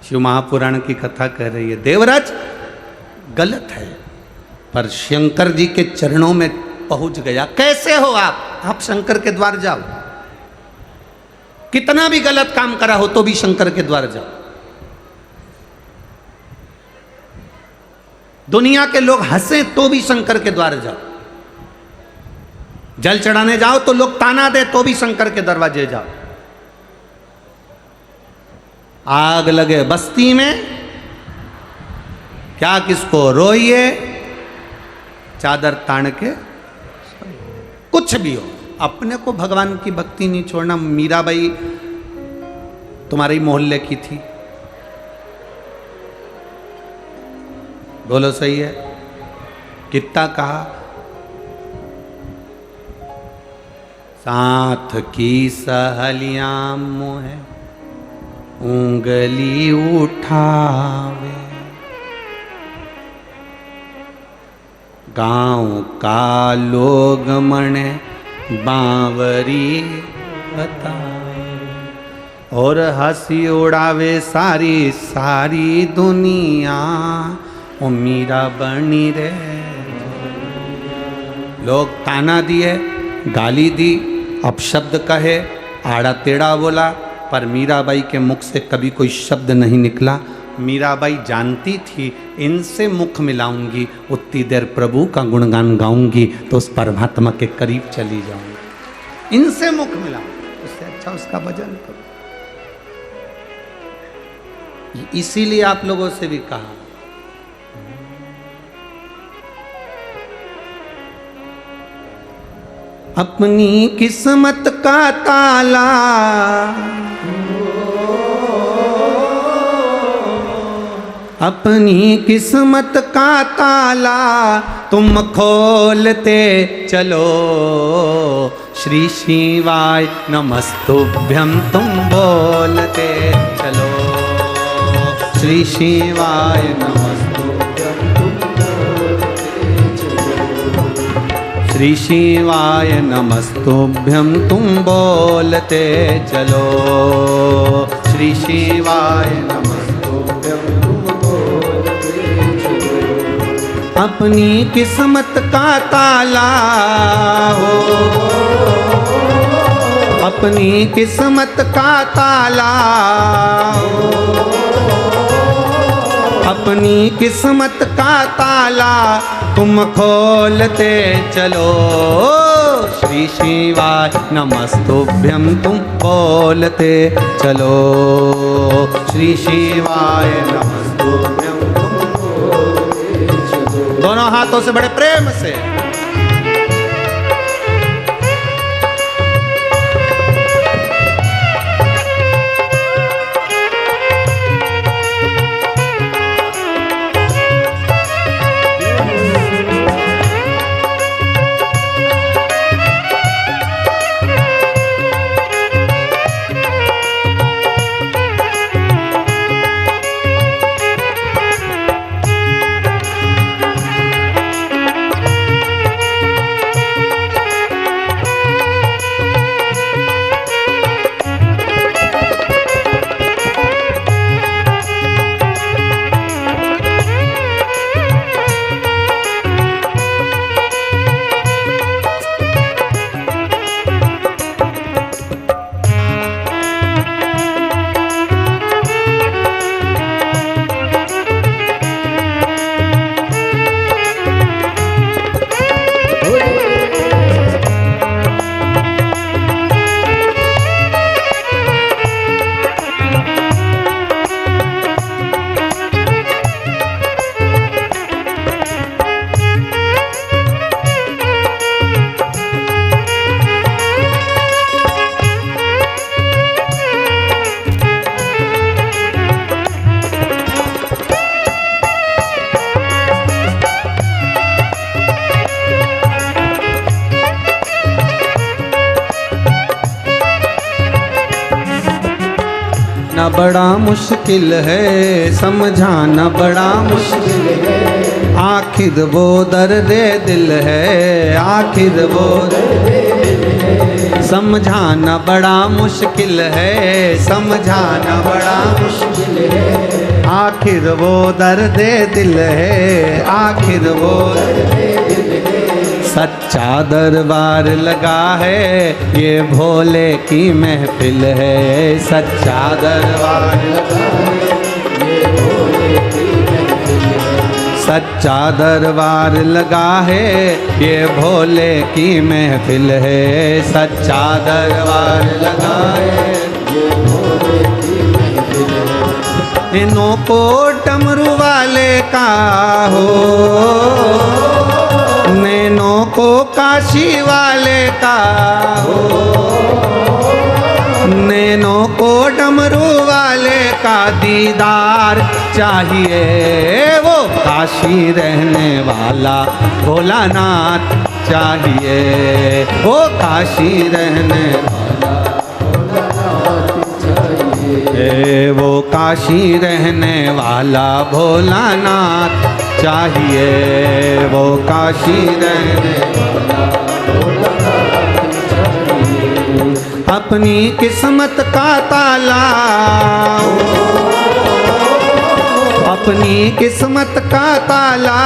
शिव महापुराण की कथा कह रही है, देवराज गलत है, पर शंकर जी के चरणों में पहुंच गया। कैसे हो आप शंकर के द्वार जाओ, कितना भी गलत काम करा हो तो भी शंकर के द्वार जाओ। दुनिया के लोग हंसे तो भी शंकर के द्वार जाओ, जल चढ़ाने जाओ तो लोग ताना दे तो भी शंकर के दरवाजे जाओ। आग लगे बस्ती में, क्या किसको रोइए, चादर तान के, कुछ भी हो, अपने को भगवान की भक्ति नहीं छोड़ना। मीराबाई तुम्हारे ही मोहल्ले की थी, बोलो सही है? कितना कहा, साथ की सहेलियां मोहे उंगली उठावे, गांव का लोग मने बावरी बताए, और हंसी उड़ावे सारी सारी दुनिया, ओ मीरा बनी रे। लोग ताना दिए, गाली दी, अपशब्द कहे, आड़ा टेढ़ा बोला, पर मीराबाई के मुख से कभी कोई शब्द नहीं निकला। मीराबाई जानती थी इनसे मुख मिलाऊंगी, उतनी देर प्रभु का गुणगान गाऊंगी तो उस परमात्मा के करीब चली जाऊंगी। इनसे मुख मिलाऊंगी, उससे अच्छा उसका भजन करो। इसीलिए आप लोगों से भी कहा, अपनी किस्मत का ताला अपनी किस्मत का ताला तुम खोलते चलो, श्री शिवाय नमस्तुभ्यं तुम बोलते चलो, श्री शिवाय नमस्तुभ्यं तुम बोलते चलो, श्री शिवाय नमस्तुभ्यं तुम बोलते चलो। श्री शिवाय नमस्तुभ्यं तुम बोलते चलो। अपनी किस्मत का ताला हो, अपनी किस्मत का ताला हो, अपनी किस्मत का ताला तुम खोलते चलो। श्री शिवाय नमस्तुभ्यं तुम बोलते चलो। श्री शिवाय नमस्तुभ्यं तुम बोलते चलो। दोनों हाथों से बड़े प्रेम से। समझाना बड़ा मुश्किल है, समझाना बड़ा मुश्किल है, आखिर वो दर्द दिल है, आखिर वो दर्द दिल है। समझाना बड़ा मुश्किल है, समझाना बड़ा मुश्किल है, आखिर वो दर्द दिल है, आखिर वो दर्द दिल है। सच्चा दरबार लगा है, ये भोले की महफिल है, सच्चा दरबार लगा है, ये भोले की महफिल है। सच्चा दरबार लगा है, ये भोले की महफिल है, सच्चा दरबार लगा है, ये भोले की महफिल है। इन्हों को डमरू वाले का हो, नैनों को काशी वाले का हो, नैनों को डमरू वाले का दीदार चाहिए, वो काशी रहने वाला भोलानाथ चाहिए, वो काशी रहने वाला भोलानाथ चाहिए, वो काशी रहने वाला भोलानाथ चाहिए, वो काशी रहने वाला भोलानाथ चाहिए। अपनी किस्मत का ताला, अपनी किस्मत का ताला,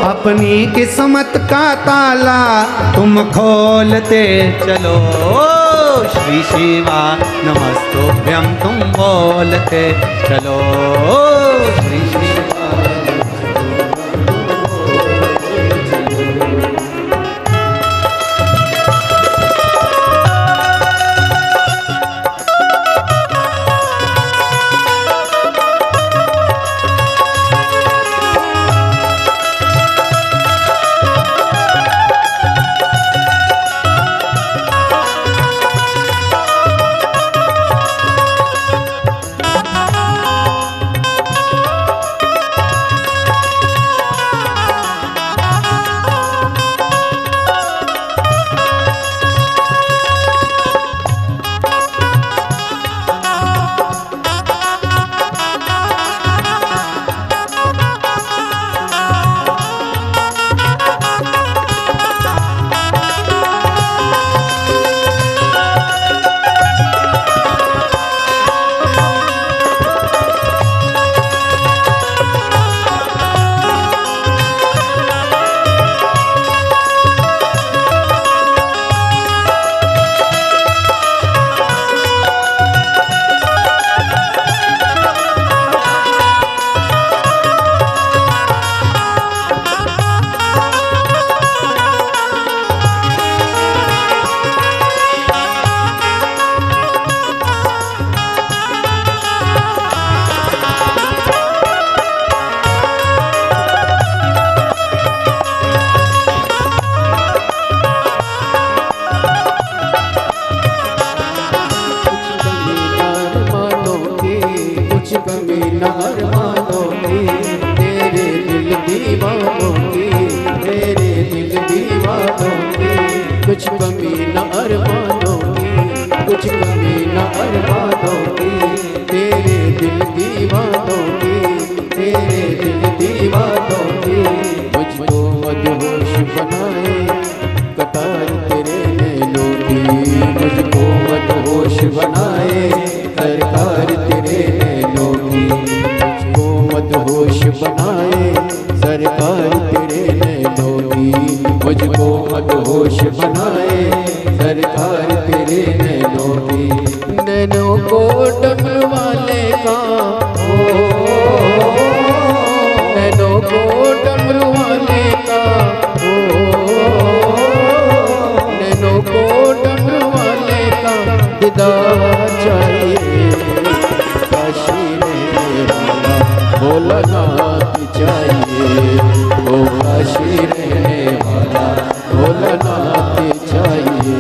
अपनी किस्मत का ताला तुम खोलते चलो। श्री शिवा नमस्तुभ्यं तुम बोलते चलो, श्री शिवा। कुछ कमी न अरमानों की, तेरे दिल दीवानों की, तेरे दिल दीवानों की। मुझको मदहोश बनाए कतार तेरे नैनों की, मुझको मदहोश बनाए सरकार तेरे नैनों की, मुझको मदहोश बनाए सरकार तेरे नैनों की, मुझको मदहोश बनाए सरकार तेरे नैनों की। नैनों को डमरू वाले का हो, नैनों को डमरू वाले का हो, नैनों को डमरू वाले का दीदार चाहिए। काशी रहने वाला भोलानाथ चाहिए, ओ काशी रहने वाला भोलानाथ चाहिए।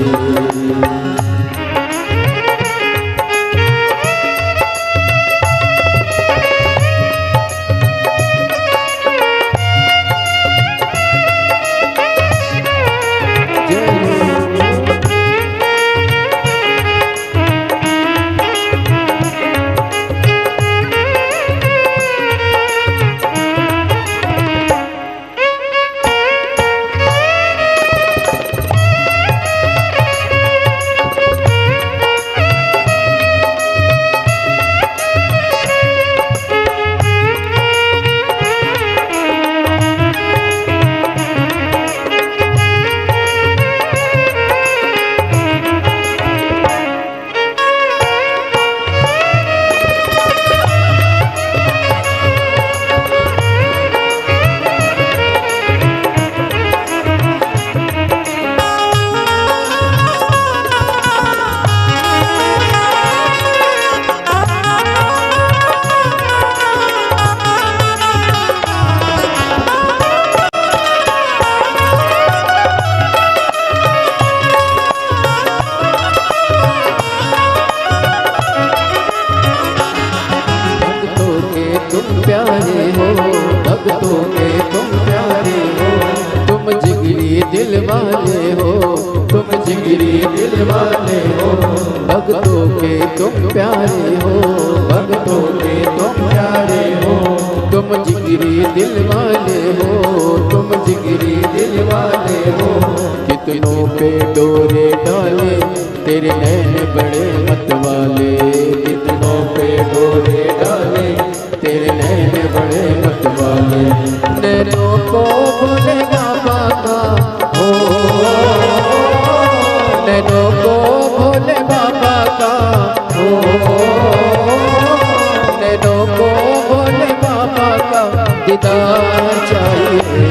भक्तों के तुम प्यारे हो, तुम जिगरी दिल वाले हो, तुम जिगरी दिल वाले हो। भक्तों के तुम प्यारे हो, भक्तों के तुम प्यारे हो, तुम जिगरी दिल वाले हो, तुम जिगरी दिल वाले हो। कितनों पे डोरे डाले तेरे नैन बड़े मत वाले, कितनों पे डोरे डाले तेरे नैन बड़े मत वाले। नैनों को भोले बाबा का हो, नैनों को भोले बाबा का हो, नैनों को भोले बाबा का दीदार चाहिए।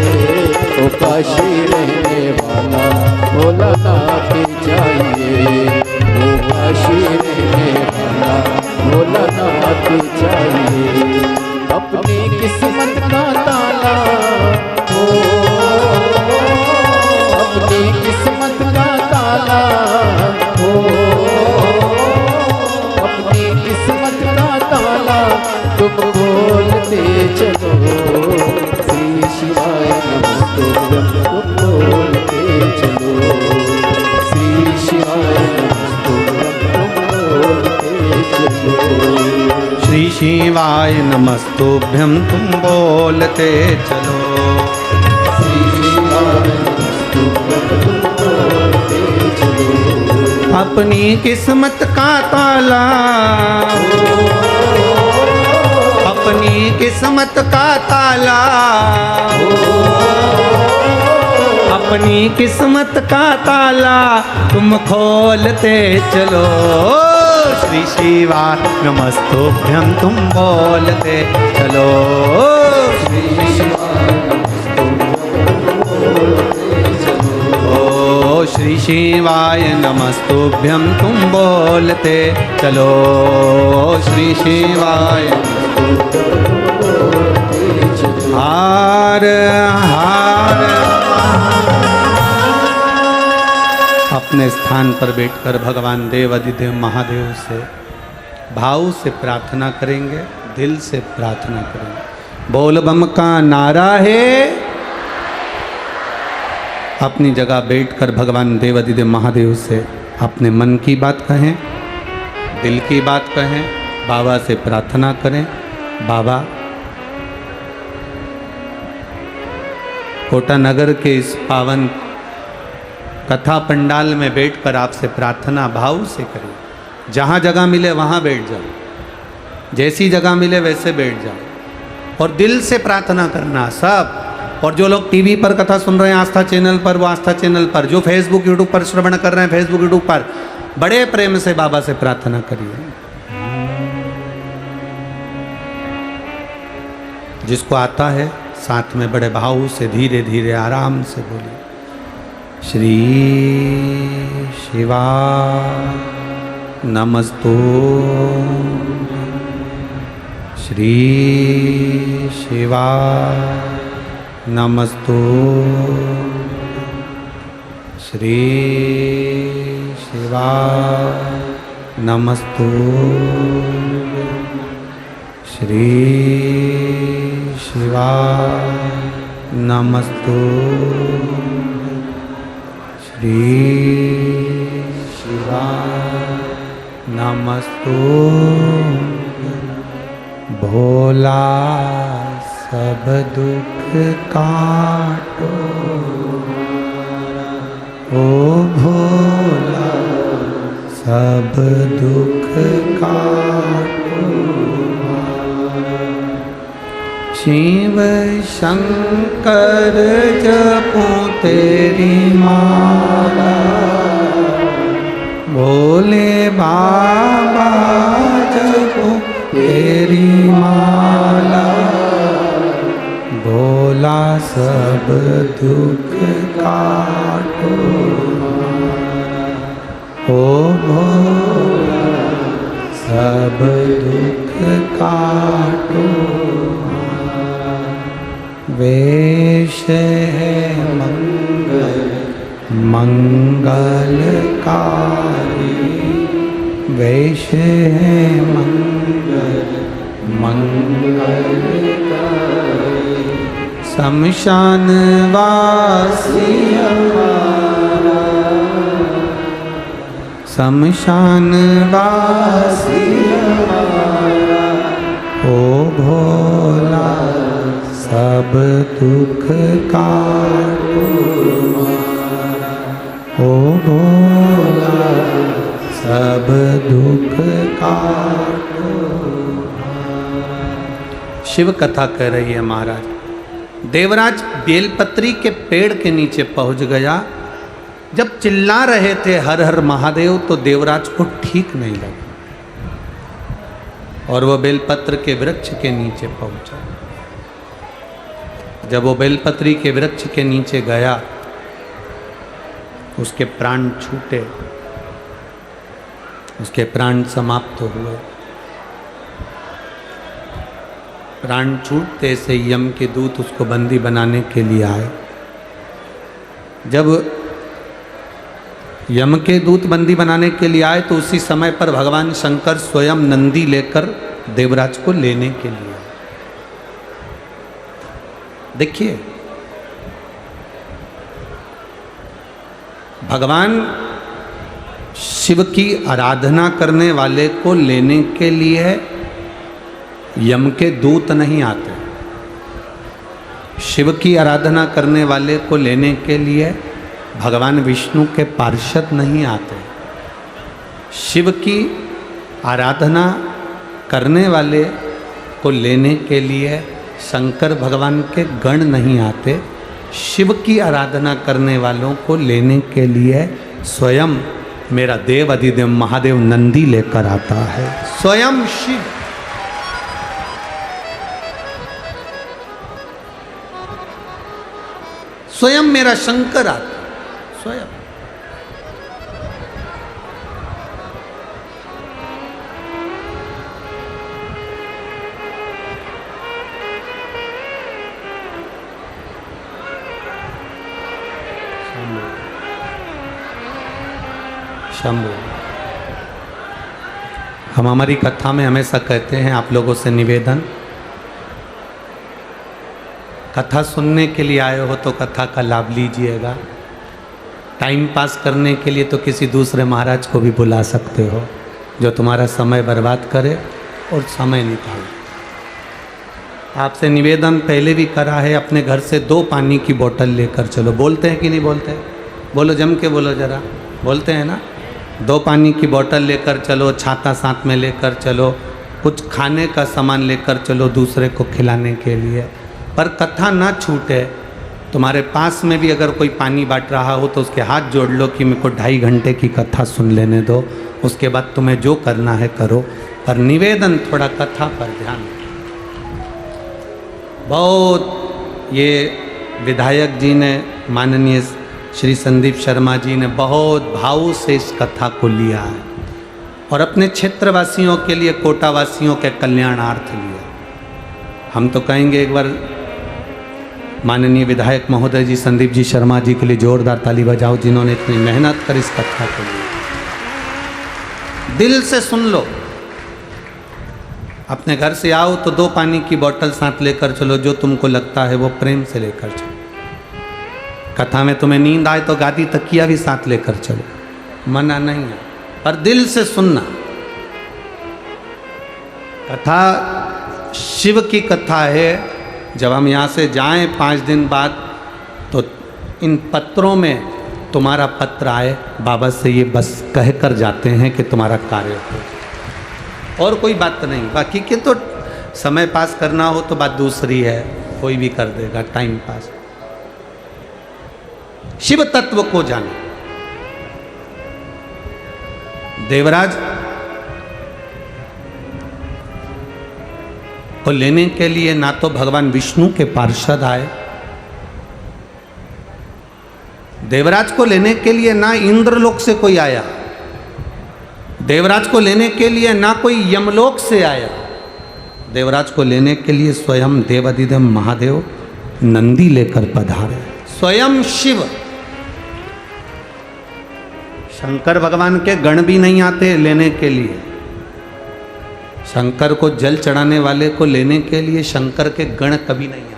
ओ काशी रहने वाला भोलानाथ चाहिए, ओ काशी रहने वाला भोलानाथ चाहिए। अपनी किस्मत का ताला हो, अपनी किस्मत का ताला हो, अपनी किस्मत का ताला तुम खोलते चलो। श्री शिवाय नमस्तुभ्यं तुम बोलते चलो, श्री शिवाय नमस्तुभ्यं तुम बोलते चलो। श्री शिवाय नमस्तुभ्यं तुम बोलते चलो, श्री शिवाय नमस्तुभ्यं तुम बोलते चलो। अपनी किस्मत का ताला, अपनी किस्मत का ताला, अपनी किस्मत का ताला तुम खोलते चलो। श्री शिवाय नमस्तुभ्यं तुम बोलते चलो, श्री शिवाय ओ श्री शिवाय नमस्तुभ्यं तुम बोलते चलो, श्री शिवाय। हार हार अपने स्थान पर बैठकर भगवान देवाधिदेव महादेव से भाव से प्रार्थना करेंगे, दिल से प्रार्थना करेंगे। बोल बम का नारा है। अपनी जगह बैठकर भगवान देवाधिदेव महादेव से अपने मन की बात कहें, दिल की बात कहें, बाबा से प्रार्थना करें। बाबा, कोटा नगर के इस पावन कथा पंडाल में बैठकर आपसे प्रार्थना भाव से करें। जहाँ जगह मिले वहाँ बैठ जाओ, जैसी जगह मिले वैसे बैठ जाओ और दिल से प्रार्थना करना सब। और जो लोग टीवी पर कथा सुन रहे हैं आस्था चैनल पर, वो आस्था चैनल पर, जो फेसबुक यूट्यूब पर श्रवण कर रहे हैं फेसबुक यूट्यूब पर, बड़े प्रेम से बाबा से प्रार्थना करिए। जिसको आता है साथ में बड़े भाव से धीरे धीरे आराम से बोलिए, श्री शिवा नमस्तो, श्री शिवा नमस्तो, श्री शिवा नमस्तो, श्री शिवा नमस्तो, श्री शिवा नमस्तो। भोला सब दुख काटो, ओ भोला सब दुख काटो। शिव शंकर जपो तेरी माला, भोले बाबा जपो तेरी माला। भोला सब दुख काटो, ओ भोला सब दुख काटो। वेश है मंगल मंगलकारी, वेश है मंगल मंगलकारी। शमशान वासी हमारा, शमशान वासी हमारा। ओ भोला सब दुख काटो, ओ भोला सब दुख काटो। शिव कथा कह रही है महाराज। देवराज बेलपत्री के पेड़ के नीचे पहुंच गया। जब चिल्ला रहे थे हर हर महादेव तो देवराज को ठीक नहीं लगा और वो बेलपत्र के वृक्ष के नीचे पहुंचा। जब वो बेलपत्री के वृक्ष के नीचे गया, उसके प्राण छूटे, उसके प्राण समाप्त हुए। प्राण छूटते से यम के दूत उसको बंदी बनाने के लिए आए। जब यम के दूत बंदी बनाने के लिए आए तो उसी समय पर भगवान शंकर स्वयं नंदी लेकर देवराज को लेने के लिए आए। देखिए, भगवान शिव की आराधना करने वाले को लेने के लिए यम के दूत नहीं आते। शिव की आराधना करने वाले को लेने के लिए भगवान विष्णु के पार्षद नहीं आते। शिव की आराधना करने वाले को लेने के लिए शंकर भगवान के गण नहीं आते। शिव की आराधना करने वालों को लेने के लिए स्वयं मेरा देव अधिदेव महादेव नंदी लेकर आता है। स्वयं शिव। स्वयं मेरा शंकर आता, स्वयं। शंभु। हम हमारी कथा में हमेशा कहते हैं, आप लोगों से निवेदन, कथा सुनने के लिए आए हो तो कथा का लाभ लीजिएगा। टाइम पास करने के लिए तो किसी दूसरे महाराज को भी बुला सकते हो जो तुम्हारा समय बर्बाद करे और समय निकाले। आपसे निवेदन पहले भी करा है, अपने घर से 2 पानी की बोतल लेकर चलो। बोलते हैं कि नहीं बोलते हैं? बोलो, जम के बोलो जरा। बोलते हैं ना? 2 पानी की बोतल लेकर चलो, छाता साथ में लेकर चलो, कुछ खाने का सामान लेकर चलो दूसरे को खिलाने के लिए। पर कथा ना छूटे। तुम्हारे पास में भी अगर कोई पानी बांट रहा हो तो उसके हाथ जोड़ लो कि मेरे को 2.5 घंटे की कथा सुन लेने दो, उसके बाद तुम्हें जो करना है करो। पर निवेदन थोड़ा कथा पर ध्यान दो। बहुत ये विधायक जी ने, माननीय श्री संदीप शर्मा जी ने बहुत भाव से इस कथा को लिया है और अपने क्षेत्रवासियों के लिए, कोटावासियों के कल्याणार्थ लिया। हम तो कहेंगे एक बार माननीय विधायक महोदय जी संदीप जी शर्मा जी के लिए जोरदार ताली बजाओ, जिन्होंने इतनी मेहनत कर इस कथा को लिया। दिल से सुन लो। अपने घर से आओ तो 2 पानी की बोतल साथ लेकर चलो, जो तुमको लगता है वो प्रेम से लेकर चलो। कथा में तुम्हें नींद आए तो गादी तकिया भी साथ लेकर चलो, मना नहीं है, पर दिल से सुनना। कथा शिव की कथा है। जब हम यहाँ से जाएं 5 दिन बाद तो इन पत्रों में तुम्हारा पत्र आए, बाबा से ये बस कह कर जाते हैं कि तुम्हारा कार्य हो, और कोई बात नहीं। बाकी के तो समय पास करना हो तो बात दूसरी है, कोई भी कर देगा टाइम पास। शिव तत्व को जानो। देवराज को लेने के लिए ना तो भगवान विष्णु के पार्षद आए, देवराज को लेने के लिए ना इंद्रलोक से कोई आया, देवराज को लेने के लिए ना कोई यमलोक से आया। देवराज को लेने के लिए स्वयं देवाधिदेव महादेव नंदी लेकर पधारे, स्वयं शिव। शंकर भगवान के गण भी नहीं आते लेने के लिए। शंकर को जल चढ़ाने वाले को लेने के लिए शंकर के गण कभी नहीं आते।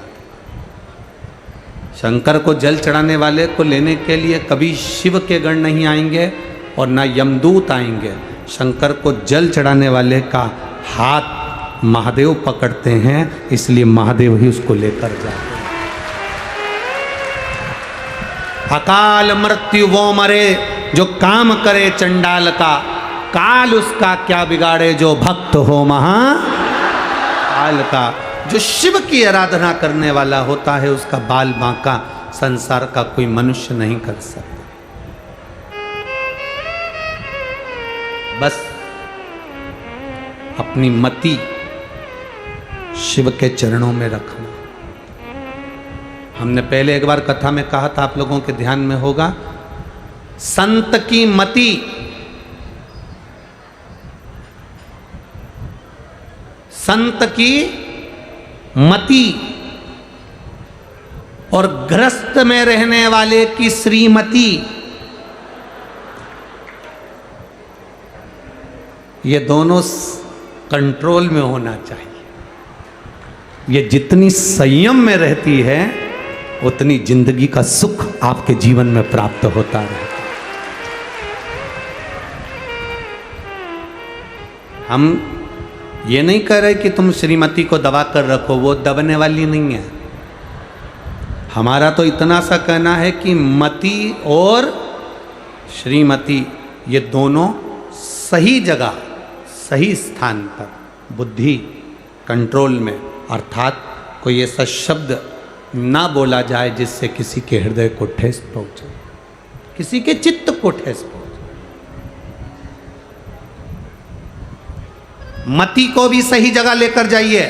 शंकर को जल चढ़ाने वाले को लेने के लिए कभी शिव के गण नहीं आएंगे और ना यमदूत आएंगे। शंकर को जल चढ़ाने वाले का हाथ महादेव पकड़ते हैं, इसलिए महादेव ही उसको लेकर जाते हैं। अकाल मृत्यु वो मरे जो काम करे चंडाल का, काल उसका क्या बिगाड़े जो भक्त हो महाकाल का। जो शिव की आराधना करने वाला होता है उसका बाल बांका संसार का कोई मनुष्य नहीं कर सकता। बस अपनी मति शिव के चरणों में रखना। हमने पहले एक बार कथा में कहा था, आप लोगों के ध्यान में होगा, संत की मति संत की मति और ग्रस्त में रहने वाले की श्रीमती, ये दोनों कंट्रोल में होना चाहिए। ये जितनी संयम में रहती है उतनी जिंदगी का सुख आपके जीवन में प्राप्त होता रहता है। हम ये नहीं कह रहे कि तुम श्रीमती को दबा कर रखो, वो दबने वाली नहीं है। हमारा तो इतना सा कहना है कि मति और श्रीमती ये दोनों सही जगह सही स्थान पर, बुद्धि कंट्रोल में, अर्थात कोई ऐसा शब्द ना बोला जाए जिससे किसी के हृदय को ठेस पहुंचे, किसी के चित्त को ठेस पहुंचे। मति को भी सही जगह लेकर जाइए।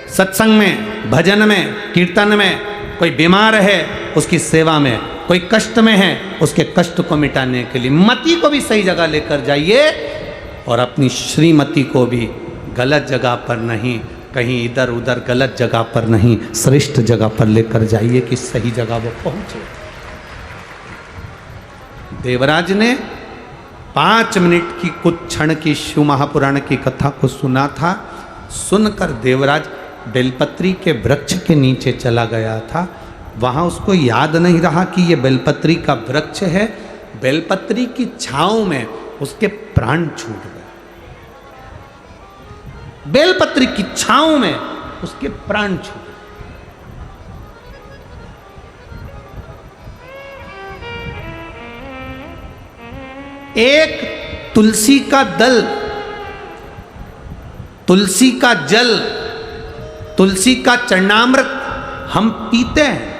सत्संग में, भजन में, कीर्तन में। कोई बीमार है उसकी सेवा में, कोई कष्ट में है उसके कष्ट को मिटाने के लिए मति को भी सही जगह लेकर जाइए, और अपनी श्रीमती को भी गलत जगह पर नहीं, कहीं इधर उधर गलत जगह पर नहीं, श्रेष्ठ जगह पर लेकर जाइए कि सही जगह वो पहुंचे। देवराज ने 5 मिनट की कुछ क्षण की शिव महापुराण की कथा को सुना था। सुनकर देवराज बेलपत्री के वृक्ष के नीचे चला गया था। वहाँ उसको याद नहीं रहा कि ये बेलपत्री का वृक्ष है। बेलपत्री की छांव में उसके प्राण छूट गए। बेलपत्री की छांव में उसके प्राण छूट गए। एक तुलसी का दल, तुलसी का जल, तुलसी का चरणामृत हम पीते हैं,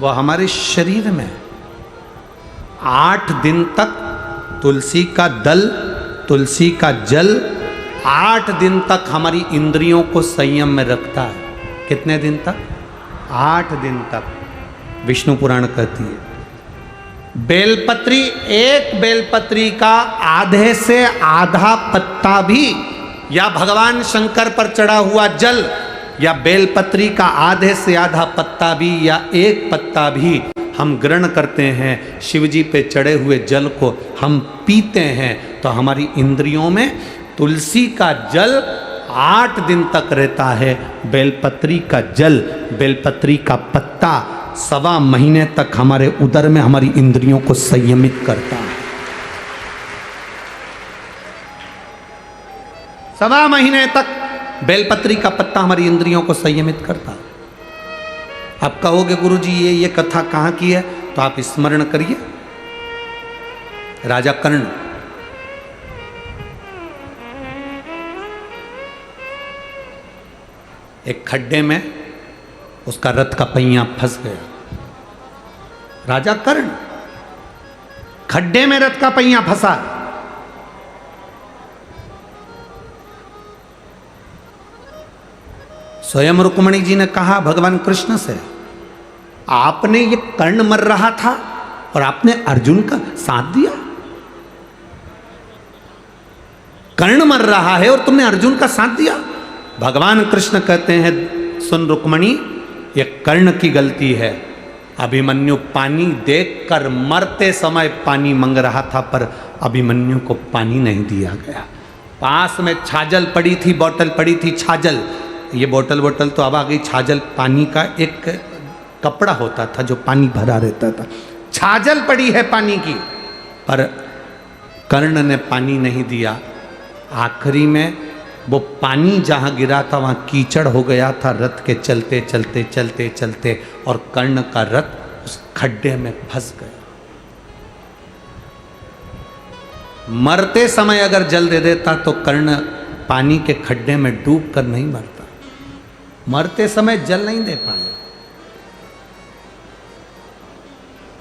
वह हमारे शरीर में 8 दिन तक तुलसी का दल, तुलसी का जल 8 दिन तक हमारी इंद्रियों को संयम में रखता है। कितने दिन तक? 8 दिन तक। विष्णु पुराण कहती है बेलपत्री, एक बेलपत्री का आधे से आधा पत्ता भी, या भगवान शंकर पर चढ़ा हुआ जल, या बेलपत्री का आधे से आधा पत्ता भी, या एक पत्ता भी हम ग्रहण करते हैं, शिव जी पे चढ़े हुए जल को हम पीते हैं, तो हमारी इंद्रियों में तुलसी का जल 8 दिन तक रहता है। बेलपत्री का जल, बेलपत्री का पत्ता 1.25 महीने तक हमारे उदर में हमारी इंद्रियों को संयमित करता है। 1.25 महीने तक बेलपत्री का पत्ता हमारी इंद्रियों को संयमित करता है। आप कहोगे गुरुजी ये कथा कहाँ की है? तो आप स्मरण करिए राजा कर्ण। एक खड्डे में उसका रथ का पहिया फंस गया। राजा कर्ण खड्डे में रथ का पहिया फंसा। स्वयं रुक्मणी जी ने कहा भगवान कृष्ण से, आपने ये कर्ण मर रहा था और आपने अर्जुन का साथ दिया। कर्ण मर रहा है और तुमने अर्जुन का साथ दिया। भगवान कृष्ण कहते हैं सुन रुक्मणी, ये कर्ण की गलती है। अभिमन्यु पानी देखकर मरते समय पानी मांग रहा था, पर अभिमन्यु को पानी नहीं दिया गया। पास में छाजल पड़ी थी, बोतल पड़ी थी छाजल। ये बोतल तो अब आ गई। छाजल पानी का एक कपड़ा होता था जो पानी भरा रहता था। छाजल पड़ी है पानी की, पर कर्ण ने पानी नहीं दिया। आखिरी में वो पानी जहाँ गिरा था वहाँ कीचड़ हो गया था रथ के चलते चलते चलते चलते, और कर्ण का रथ उस खड्डे में फंस गया। मरते समय अगर जल दे देता तो कर्ण पानी के खड्डे में डूब कर नहीं मरता। मरते समय जल नहीं दे पाया।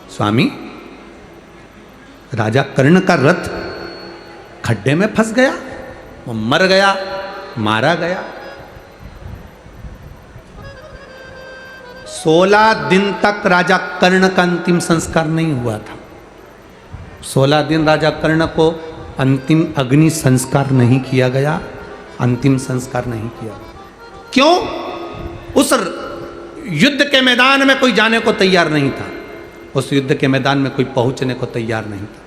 स्वामी, राजा कर्ण का रथ खड्डे में फंस गया, वो मर गया, मारा गया। 16 दिन तक राजा कर्ण का अंतिम संस्कार नहीं हुआ था। 16 दिन राजा कर्ण को अंतिम अग्नि संस्कार नहीं किया गया, अंतिम संस्कार नहीं किया। क्यों? उस युद्ध के मैदान में कोई जाने को तैयार नहीं था। उस युद्ध के मैदान में कोई पहुंचने को तैयार नहीं था।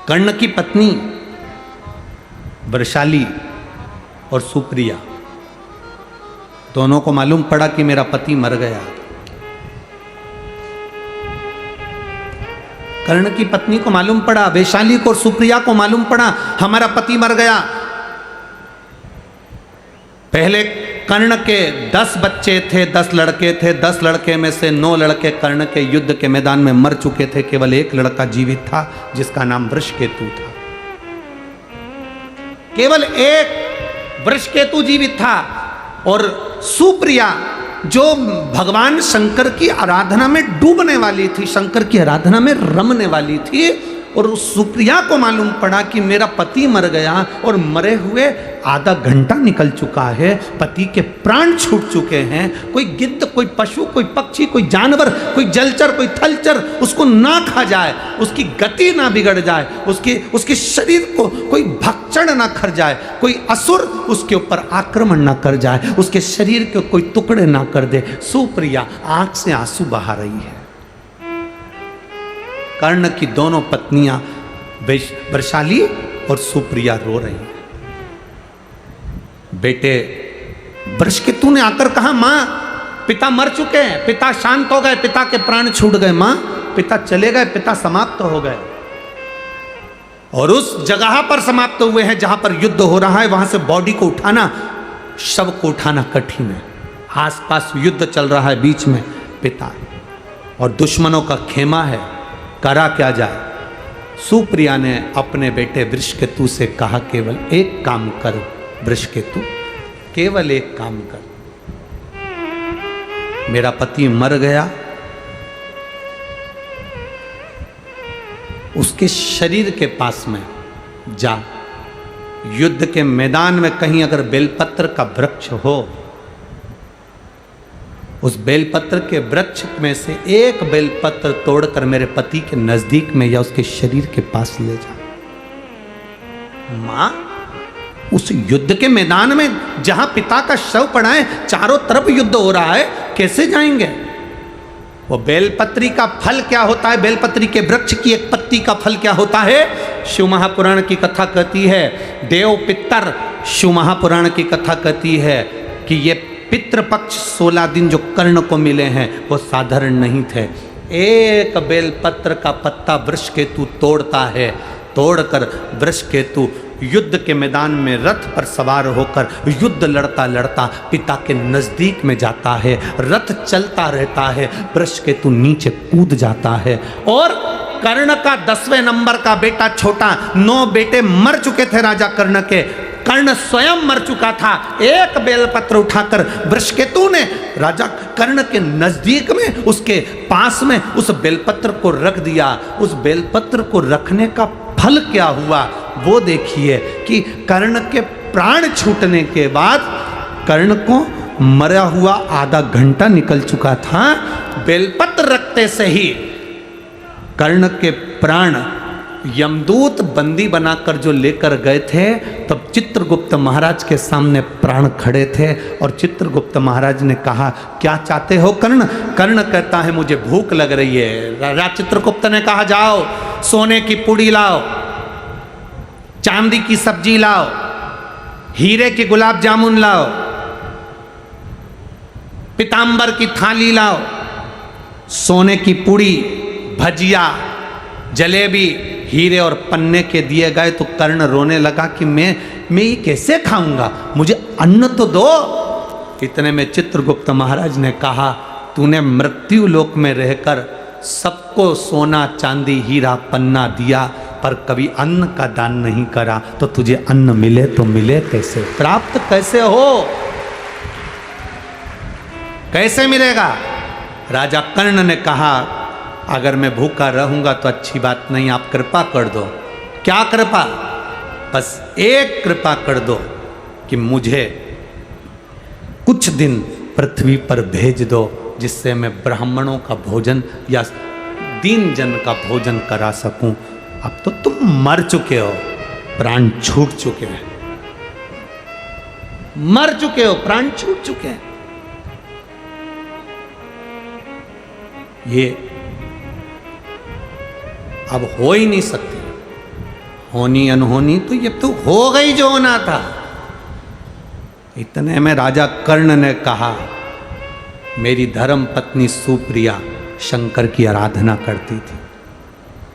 कर्ण की पत्नी वृषाली और सुप्रिया दोनों को मालूम पड़ा कि मेरा पति मर गया। कर्ण की पत्नी को मालूम पड़ा, वैशाली को और सुप्रिया को मालूम पड़ा हमारा पति मर गया। पहले कर्ण के 10 बच्चे थे, 10 लड़के थे। 10 लड़के में से 9 लड़के कर्ण के युद्ध के मैदान में मर चुके थे। केवल एक लड़का जीवित था जिसका नाम वृषकेतु था। केवल एक वृषकेतु जीवित था। और सुप्रिया जो भगवान शंकर की आराधना में डूबने वाली थी, शंकर की आराधना में रमने वाली थी, और उस सुप्रिया को मालूम पड़ा कि मेरा पति मर गया और मरे हुए आधा घंटा निकल चुका है, पति के प्राण छूट चुके हैं। कोई गिद्ध, कोई पशु, कोई पक्षी, कोई जानवर, कोई जलचर, कोई थलचर उसको ना खा जाए, उसकी गति ना बिगड़ जाए, उसके शरीर को कोई भक्षण ना कर जाए, कोई असुर उसके ऊपर आक्रमण ना कर जाए, उसके शरीर के कोई टुकड़े ना कर दे। सुप्रिया आंख से आंसू बहा रही है। कर्ण की दोनों पत्नियां वृषाली और सुप्रिया रो रही हैं। बेटे वृषकेतु ने आकर कहा, मां पिता मर चुके हैं, पिता शांत हो गए, पिता के प्राण छूट गए, मां पिता चले गए, पिता समाप्त हो गए। और उस जगह पर समाप्त हुए हैं जहां पर युद्ध हो रहा है, वहां से बॉडी को उठाना, शव को उठाना कठिन है। आसपास युद्ध चल रहा है, बीच में पिता और दुश्मनों का खेमा है, करा क्या जाए। सुप्रिया ने अपने बेटे वृषकेतु से कहा, केवल एक काम कर वृषकेतु, केवल एक काम कर, मेरा पति मर गया, उसके शरीर के पास में जा, युद्ध के मैदान में कहीं अगर बेलपत्र का वृक्ष हो, उस बेलपत्र के वृक्ष में से एक बेलपत्र तोड़कर मेरे पति के नजदीक में या उसके शरीर के पास ले जा। मां, उस युद्ध के मैदान में जहां पिता का शव पड़ा है, चारों तरफ युद्ध हो रहा है, कैसे जाएंगे? वो बेलपत्री का फल क्या होता है, बेलपत्री के वृक्ष की एक पत्ती का फल क्या होता है? शिव महापुराण की कथा कहती है, देव पितर, शिव महापुराण की कथा कहती है कि ये पितृपक्ष 16 दिन जो कर्ण को मिले हैं वो साधारण नहीं थे। एक बेलपत्र का पत्ता वृषकेतु तोड़ता है, तोड़कर वृषकेतु युद्ध के मैदान में रथ पर सवार होकर युद्ध लड़ता लड़ता पिता के नजदीक में जाता है। रथ चलता रहता है, वृषकेतु नीचे कूद जाता है और कर्ण का 10वें नंबर का बेटा छोटा, 9 बेटे मर चुके थे राजा कर्ण के, कर्ण स्वयं मर चुका था। एक बेलपत्र उठाकर वृषकेतु ने राजा कर्ण के नजदीक में, उसके पास में उस बेलपत्र को रख दिया। उस बेलपत्र को रखने का फल क्या हुआ वो देखिए कि कर्ण के प्राण छूटने के बाद कर्ण को मरा हुआ आधा घंटा निकल चुका था। बेलपत्र रखते से ही कर्ण के प्राण यमदूत बंदी बनाकर जो लेकर गए थे, तब चित्रगुप्त महाराज के सामने प्राण खड़े थे और चित्रगुप्त महाराज ने कहा, क्या चाहते हो कर्ण? कर्ण कहता है, मुझे भूख लग रही है। राजा चित्रगुप्त ने कहा, जाओ सोने की पुड़ी लाओ, चांदी की सब्जी लाओ, हीरे के गुलाब जामुन लाओ, पीतांबर की थाली लाओ, सोने की पुड़ी, भजिया, जलेबी, हीरे और पन्ने के दिए गए। तो कर्ण रोने लगा कि मैं ये कैसे खाऊंगा, मुझे अन्न तो दो। इतने में चित्रगुप्त महाराज ने कहा, तूने मृत्यु लोक में रहकर सबको सोना चांदी हीरा पन्ना दिया, पर कभी अन्न का दान नहीं करा, तो तुझे अन्न मिले तो मिले कैसे, प्राप्त कैसे हो, कैसे मिलेगा? राजा कर्ण ने कहा, अगर मैं भूखा रहूंगा तो अच्छी बात नहीं, आप कृपा कर दो। क्या कृपा? बस एक कृपा कर दो कि मुझे कुछ दिन पृथ्वी पर भेज दो, जिससे मैं ब्राह्मणों का भोजन या दीन जन का भोजन करा सकूं। अब तो तुम मर चुके हो, प्राण छूट चुके हैं, मर चुके हो, प्राण छूट चुके हैं। ये अब हो ही नहीं सकती, होनी अनहोनी तो ये तो हो गई जो होना था। इतने में राजा कर्ण ने कहा, मेरी धर्म पत्नी सुप्रिया शंकर की आराधना करती थी,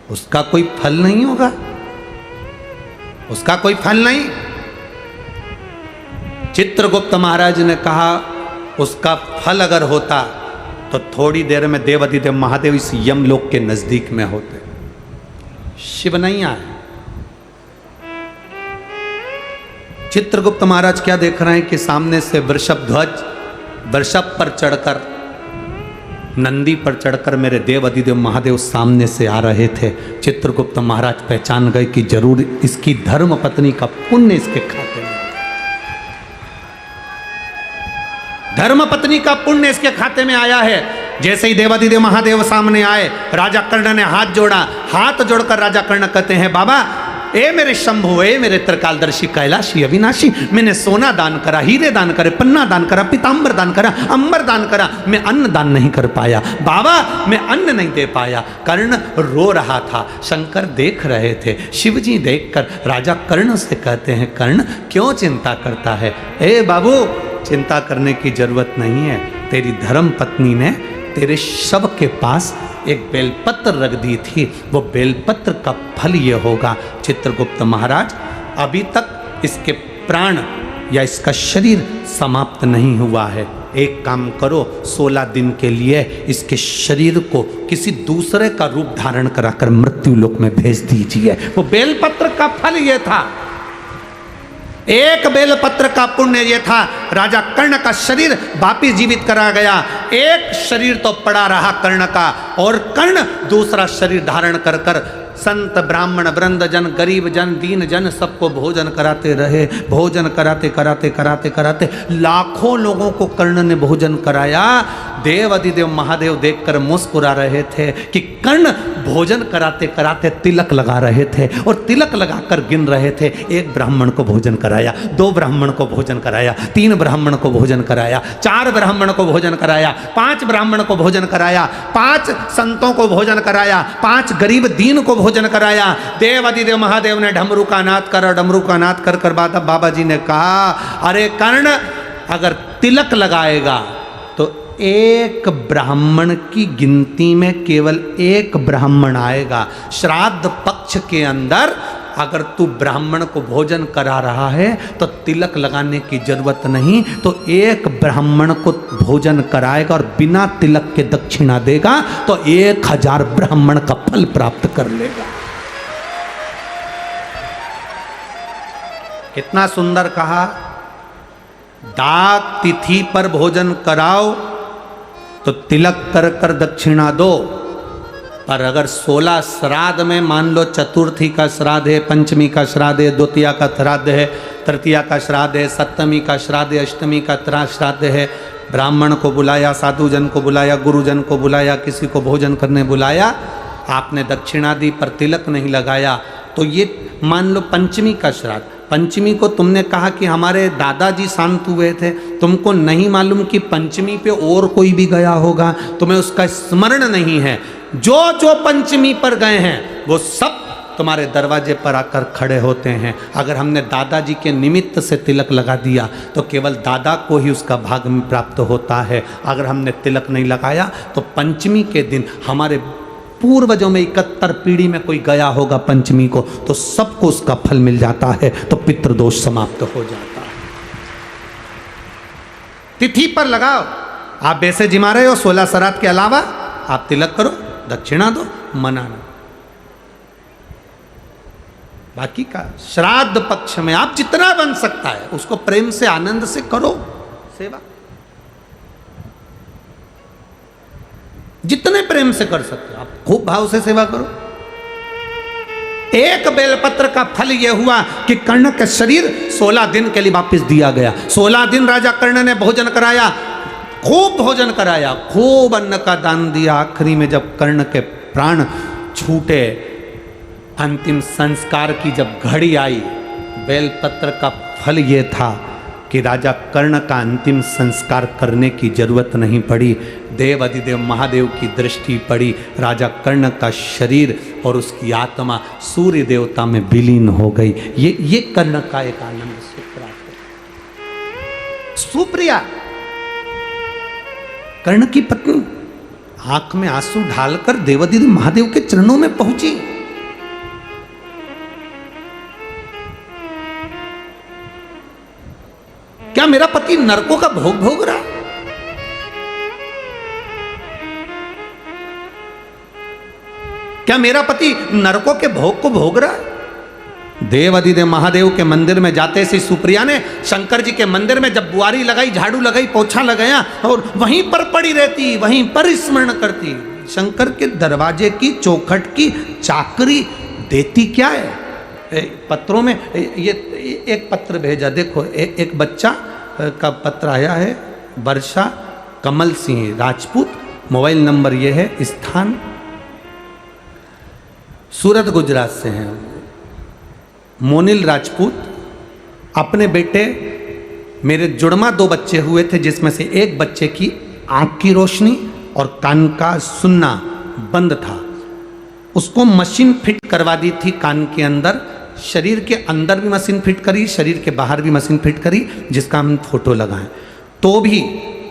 उसका कोई फल नहीं होगा, उसका कोई फल नहीं। चित्रगुप्त महाराज ने कहा, उसका फल अगर होता तो थोड़ी देर में देवाधिदेव महादेव इस यमलोक के नजदीक में होते। शिव नहीं आए। चित्रगुप्त महाराज क्या देख रहे हैं कि सामने से वृषभ ध्वज वृषभ पर चढ़कर, नंदी पर चढ़कर मेरे देव अधिदेव महादेव सामने से आ रहे थे। चित्रगुप्त महाराज पहचान गए कि जरूर इसकी धर्म पत्नी का पुण्य इसके खाते में, धर्म पत्नी का पुण्य इसके खाते में आया है। जैसे ही देवाधिदेव महादेव सामने आए, राजा कर्ण ने हाथ जोड़ा। हाथ जोड़कर राजा कर्ण कहते हैं, बाबा ए मेरे शंभु, ए मेरे त्रिकालदर्शी कैलाशी अविनाशी, मैंने सोना दान करा, हीरे दान करे, पन्ना दान करा, पीतांबर दान करा, अंबर दान करा, मैं अन्न दान नहीं कर पाया। बाबा मैं अन्न नहीं दे पाया। कर्ण रो रहा था, शंकर देख रहे थे। शिवजी देखकर राजा कर्ण से कहते हैं, कर्ण क्यों चिंता करता है? ए बाबू, चिंता करने की जरूरत नहीं है। तेरी धर्म पत्नी ने तेरे शव के पास एक बेलपत्र रख दी थी, वो बेलपत्र का फल ये होगा चित्रगुप्त महाराज, अभी तक इसके प्राण या इसका शरीर समाप्त नहीं हुआ है। एक काम करो, 16 दिन के लिए इसके शरीर को किसी दूसरे का रूप धारण कराकर मृत्यु लोक में भेज दीजिए। वो बेलपत्र का फल ये था, एक बेलपत्र का पुण्य ये था, राजा कर्ण का शरीर वापिस जीवित करा गया। एक शरीर तो पड़ा रहा कर्ण का, और कर्ण दूसरा शरीर धारण कर कर संत ब्राह्मण वृंद जन गरीब जन दीन जन सबको भोजन कराते रहे। भोजन कराते कराते कराते कराते लाखों लोगों को कर्ण ने भोजन कराया। देव अधिदेव महादेव देखकर मुस्कुरा रहे थे कि कर्ण भोजन कराते कराते तिलक लगा रहे थे, और तिलक लगाकर गिन रहे थे। एक ब्राह्मण को भोजन कराया, 2 ब्राह्मण को भोजन कराया, 3 ब्राह्मण को भोजन कराया, 4 ब्राह्मण को भोजन कराया, 5 ब्राह्मण को भोजन कराया, 5 संतों को भोजन कराया, 5 गरीब दीन को भोजन कराया। देव अधिदेव महादेव ने डमरू का नाद करा, डमरू का नाद कर कर बाबा जी ने कहा, अरे कर्ण अगर तिलक लगाएगा तो एक ब्राह्मण की गिनती में केवल 1 ब्राह्मण आएगा। श्राद्ध पक्ष के अंदर अगर तू ब्राह्मण को भोजन करा रहा है तो तिलक लगाने की जरूरत नहीं, तो 1 ब्राह्मण को भोजन कराएगा और बिना तिलक के दक्षिणा देगा तो 1000 ब्राह्मण का फल प्राप्त कर लेगा। कितना सुंदर कहा, दाग तिथि पर भोजन कराओ तो तिलक कर कर दक्षिणा दो, पर अगर 16 श्राद्ध में मान लो चतुर्थी का श्राद्ध है, पंचमी का श्राद्ध है, द्वितीया का श्राद्ध है, तृतीया का श्राद्ध है, सप्तमी का श्राद्ध है, अष्टमी का श्राद्ध है, ब्राह्मण को बुलाया, साधु जन को बुलाया, गुरुजन को बुलाया, किसी को भोजन करने बुलाया, आपने दक्षिणा दी पर तिलक नहीं लगाया, तो ये मान लो पंचमी का श्राद्ध, पंचमी को तुमने कहा कि हमारे दादाजी शांत हुए थे, तुमको नहीं मालूम कि पंचमी पे और कोई भी गया होगा, तुम्हें उसका स्मरण नहीं है। जो जो पंचमी पर गए हैं वो सब तुम्हारे दरवाजे पर आकर खड़े होते हैं। अगर हमने दादाजी के निमित्त से तिलक लगा दिया तो केवल दादा को ही उसका भाग में प्राप्त होता है। अगर हमने तिलक नहीं लगाया तो पंचमी के दिन हमारे पूर्वजों में 71 पीढ़ी में कोई गया होगा पंचमी को, तो सबको उसका फल मिल जाता है, तो पितृदोष समाप्त हो जाता है। तिथि पर लगाओ, आप वैसे जिमा रहे हो 16 श्राद्ध के अलावा आप तिलक करो, दक्षिणा दो, मना ना। बाकी का श्राद्ध पक्ष में आप जितना बन सकता है उसको प्रेम से आनंद से करो सेवा, जितने प्रेम से कर सकते हो आप खूब भाव से सेवा करो। एक बेलपत्र का फल यह हुआ कि कर्ण का शरीर 16 दिन के लिए वापस दिया गया। 16 दिन राजा कर्ण ने भोजन कराया, खूब भोजन कराया, खूब अन्न का दान दिया। आखिरी में जब कर्ण के प्राण छूटे, अंतिम संस्कार की जब घड़ी आई, बेलपत्र का फल ये था कि राजा कर्ण का अंतिम संस्कार करने की जरूरत नहीं पड़ी। देव अधिदेव महादेव की दृष्टि पड़ी, राजा कर्ण का शरीर और उसकी आत्मा सूर्य देवता में विलीन हो गई। ये कर्ण का एक आनंद सुप्राप्त। सुप्रिया कर्ण की पत्नी आंख में आंसू ढालकर देवाधिदेव महादेव के चरणों में पहुंची। क्या मेरा पति नरकों का भोग भोग रहा? क्या मेरा पति नरकों के भोग को भोग रहा? देव अधिदेव महादेव के मंदिर में जाते से सुप्रिया ने शंकर जी के मंदिर में जब बुआरी लगाई, झाड़ू लगाई, पोछा लगाया और वहीं पर पड़ी रहती, वहीं पर स्मरण करती। शंकर के दरवाजे की चौखट की चाकरी देती क्या है? पत्रों में ये एक पत्र भेजा, देखो एक बच्चा का पत्र आया है, वर्षा कमल सिंह राजपूत, मोबाइल नंबर ये है, स्थान सूरत गुजरात से हैं। मोनिल राजपूत अपने बेटे, मेरे जुड़मा 2 बच्चे हुए थे जिसमें से एक बच्चे की आंख की रोशनी और कान का सुनना बंद था, उसको मशीन फिट करवा दी थी कान के अंदर, शरीर के अंदर भी मशीन फिट करी, शरीर के बाहर भी मशीन फिट करी, जिसका हम फोटो लगाएं। तो भी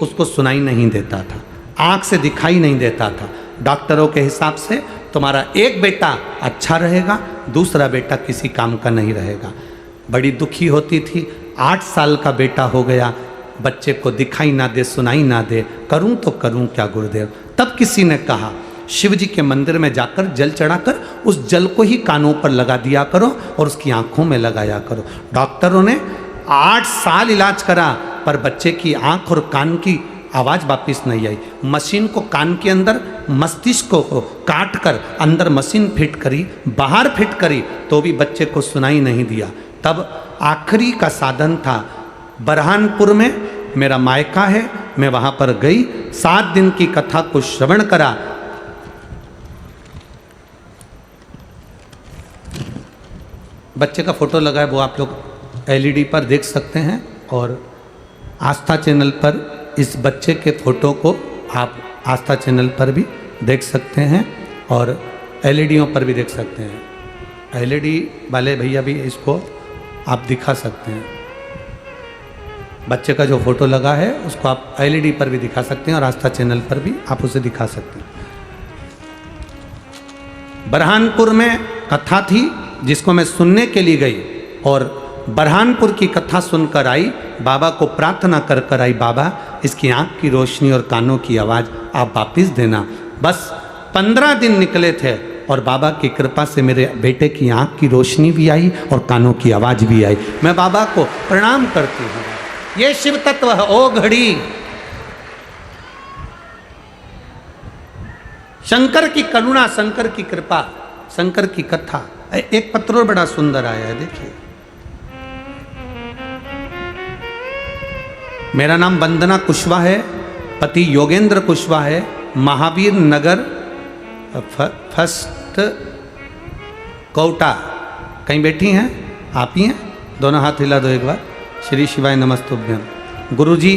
उसको सुनाई नहीं देता था, आँख से दिखाई नहीं देता था। डॉक्टरों के हिसाब से तुम्हारा एक बेटा अच्छा रहेगा, दूसरा बेटा किसी काम का नहीं रहेगा। बड़ी दुखी होती थी। 8 साल का बेटा हो गया, बच्चे को दिखाई ना दे, सुनाई ना दे, करूं तो करूं क्या गुरुदेव। तब किसी ने कहा शिव जी के मंदिर में जाकर जल चढ़ाकर उस जल को ही कानों पर लगा दिया करो और उसकी आंखों में लगाया करो। डॉक्टरों ने 8 साल इलाज करा पर बच्चे की आंख और कान की आवाज़ वापिस नहीं आई। मशीन को कान के अंदर, मस्तिष्क को काट कर अंदर मशीन फिट करी, बाहर फिट करी, तो भी बच्चे को सुनाई नहीं दिया। तब आखिरी का साधन था, बरहानपुर में मेरा मायका है, मैं वहाँ पर गई, 7 दिन की कथा को श्रवण करा। बच्चे का फोटो लगा है, वो आप लोग LED पर देख सकते हैं और आस्था चैनल पर इस बच्चे के फ़ोटो को आप आस्था चैनल पर भी देख सकते हैं और LEDों पर भी देख सकते हैं। LED वाले भैया भी इसको आप दिखा सकते हैं। बच्चे का जो फ़ोटो लगा है उसको आप LED पर भी दिखा सकते हैं और आस्था चैनल पर भी आप उसे दिखा सकते हैं। बरहानपुर में कथा थी जिसको मैं सुनने के लिए गई और बरहानपुर की कथा सुनकर आई, बाबा को प्रार्थना कर कर आई, बाबा इसकी आँख की रोशनी और कानों की आवाज़ आप वापिस देना। बस 15 दिन निकले थे और बाबा की कृपा से मेरे बेटे की आँख की रोशनी भी आई और कानों की आवाज़ भी आई। मैं बाबा को प्रणाम करती हूँ। ये शिव तत्व है। ओ घड़ी शंकर की करुणा, शंकर की कृपा, शंकर की कथा। एक पत्र बड़ा सुंदर आया है, देखिए। मेरा नाम वंदना कुशवाहा है, पति योगेंद्र कुशवाहा है, महावीर नगर फर्स्ट कोटा। कहीं बैठी हैं आप ही हैं? दोनों हाथ हिला दो एक बार। श्री शिवाय नमस्तुभ्यम। गुरुजी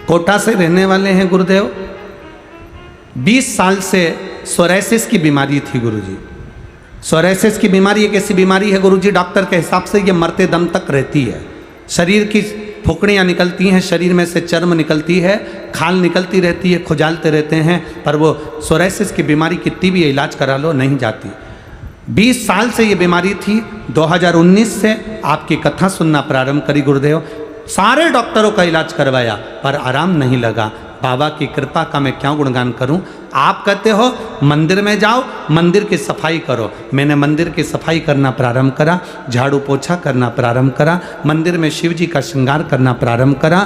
कोटा से रहने वाले हैं गुरुदेव। 20 साल से सोराइसिस की बीमारी थी गुरुजी। सोराइसिस की बीमारी एक ऐसी बीमारी है गुरुजी, डॉक्टर के हिसाब से ये मरते दम तक रहती है। शरीर की फुकड़ियाँ निकलती हैं, शरीर में से चर्म निकलती है, खाल निकलती रहती है, खुजालते रहते हैं, पर वो सोराइसिस की बीमारी कितनी भी इलाज करा लो नहीं जाती। 20 साल से ये बीमारी थी। 2019 से आपकी कथा सुनना प्रारंभ करी गुरुदेव। सारे डॉक्टरों का इलाज करवाया पर आराम नहीं लगा। बाबा की कृपा का मैं क्या गुणगान करूं। आप कहते हो मंदिर में जाओ, मंदिर की सफाई करो। मैंने मंदिर की सफाई करना प्रारंभ करा, झाड़ू पोछा करना प्रारंभ करा, मंदिर में शिव जी का श्रृंगार करना प्रारंभ करा,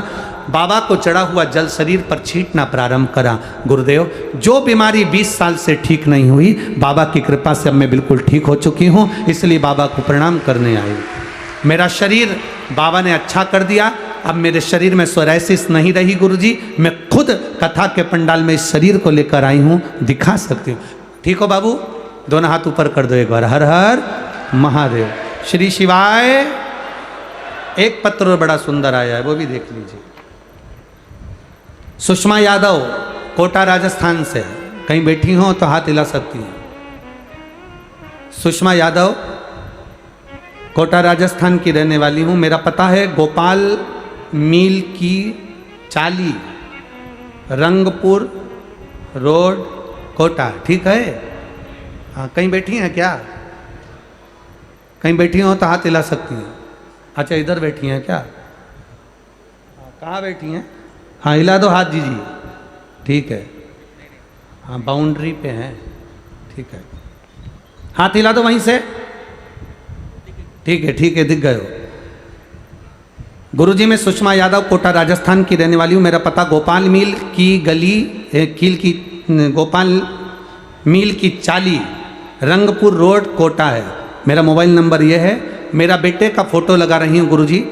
बाबा को चढ़ा हुआ जल शरीर पर छींटना प्रारंभ करा। गुरुदेव जो बीमारी 20 साल से ठीक नहीं हुई, बाबा की कृपा से अब मैं बिल्कुल ठीक हो चुकी हूँ, इसलिए बाबा को प्रणाम करने आई। मेरा शरीर बाबा ने अच्छा कर दिया। अब मेरे शरीर में सोराइसिस नहीं रही गुरुजी। मैं खुद कथा के पंडाल में इस शरीर को लेकर आई हूँ, दिखा सकती हूँ। ठीक हो बाबू? दोनों हाथ ऊपर कर दो एक बार। हर हर महादेव। श्री शिवाय। एक पत्र बड़ा सुंदर आया है, वो भी देख लीजिए। सुषमा यादव कोटा राजस्थान से, कहीं बैठी हो तो हाथ हिला सकती हैं। सुषमा यादव कोटा राजस्थान की रहने वाली हूँ। मेरा पता है गोपाल मील की चाली, रंगपुर रोड, कोटा। ठीक है? हाँ, कहीं बैठी हैं क्या? कहीं बैठी हो तो हाथ हिला सकती हैं। अच्छा, इधर बैठी हैं क्या? कहाँ बैठी हैं? हाँ, हिला दो हाथ दीजिए। ठीक है, हाँ बाउंड्री पे हैं। ठीक है, हाथ हिला दो वहीं से। ठीक है, ठीक है, दिख गए हो। गुरुजी मैं सुषमा यादव कोटा राजस्थान की रहने वाली हूँ। मेरा पता गोपाल मील की गली, गोपाल मील की चाली, रंगपुर रोड, कोटा है। मेरा मोबाइल नंबर ये है। मेरा बेटे का फोटो लगा रही हूँ गुरुजी।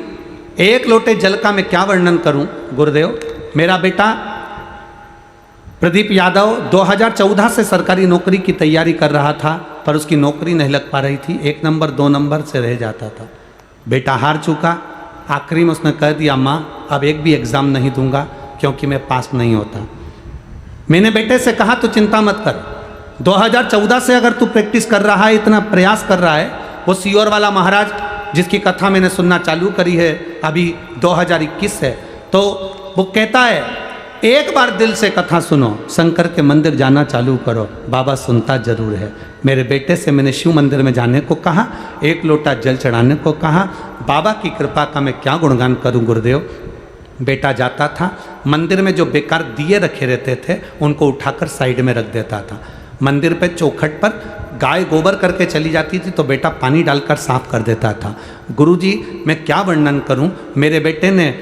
एक लोटे जल का मैं क्या वर्णन करूँ गुरुदेव। मेरा बेटा प्रदीप यादव 2014 से सरकारी नौकरी की तैयारी कर रहा था, पर उसकी नौकरी नहीं लग पा रही थी। 1 नंबर 2 नंबर से रह जाता था। बेटा हार चुका। आखिरी में उसने कह दिया, माँ अब एक भी एग्ज़ाम नहीं दूंगा क्योंकि मैं पास नहीं होता। मैंने बेटे से कहा तू चिंता मत कर, 2014 से अगर तू प्रैक्टिस कर रहा है, इतना प्रयास कर रहा है, वो सीहोर वाला महाराज जिसकी कथा मैंने सुनना चालू करी है अभी 2021 से, तो वो कहता है एक बार दिल से कथा सुनो, शंकर के मंदिर जाना चालू करो, बाबा सुनता जरूर है। मेरे बेटे से मैंने शिव मंदिर में जाने को कहा, 1 लोटा जल चढ़ाने को कहा। बाबा की कृपा का मैं क्या गुणगान करूं गुरुदेव। बेटा जाता था, मंदिर में जो बेकार दिए रखे रहते थे उनको उठाकर साइड में रख देता था। मंदिर पे चौखट पर गाय गोबर करके चली जाती थी तो बेटा पानी डालकर साफ कर देता था। गुरुजी मैं क्या वर्णन करूं, मेरे बेटे ने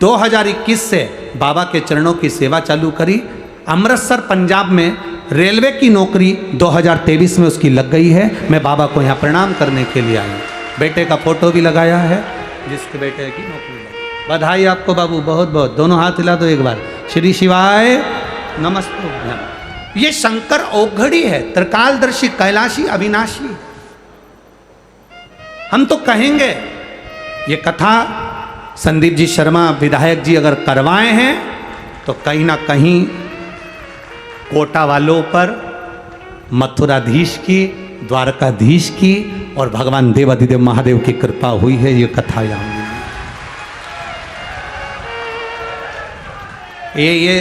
2021 से बाबा के चरणों की सेवा चालू करी। अमृतसर पंजाब में रेलवे की नौकरी 2023 में उसकी लग गई है। मैं बाबा को यहाँ प्रणाम करने के लिए आई। बेटे का फोटो भी लगाया है जिसके बेटे की नौकरी लगी। बधाई आपको बाबू, बहुत बहुत। दोनों हाथ हिला दो एक बार। श्री शिवाय नमस्ते। ये शंकर औघड़ी है, त्रिकालदर्शी, कैलाशी, अविनाशी। हम तो कहेंगे ये कथा संदीप जी शर्मा विधायक जी अगर करवाए हैं तो कहीं ना कहीं कोटा वालों पर मथुराधीश की, द्वारकाधीश की और भगवान देवाधिदेव महादेव की कृपा हुई है। ये कथा यहाँ ये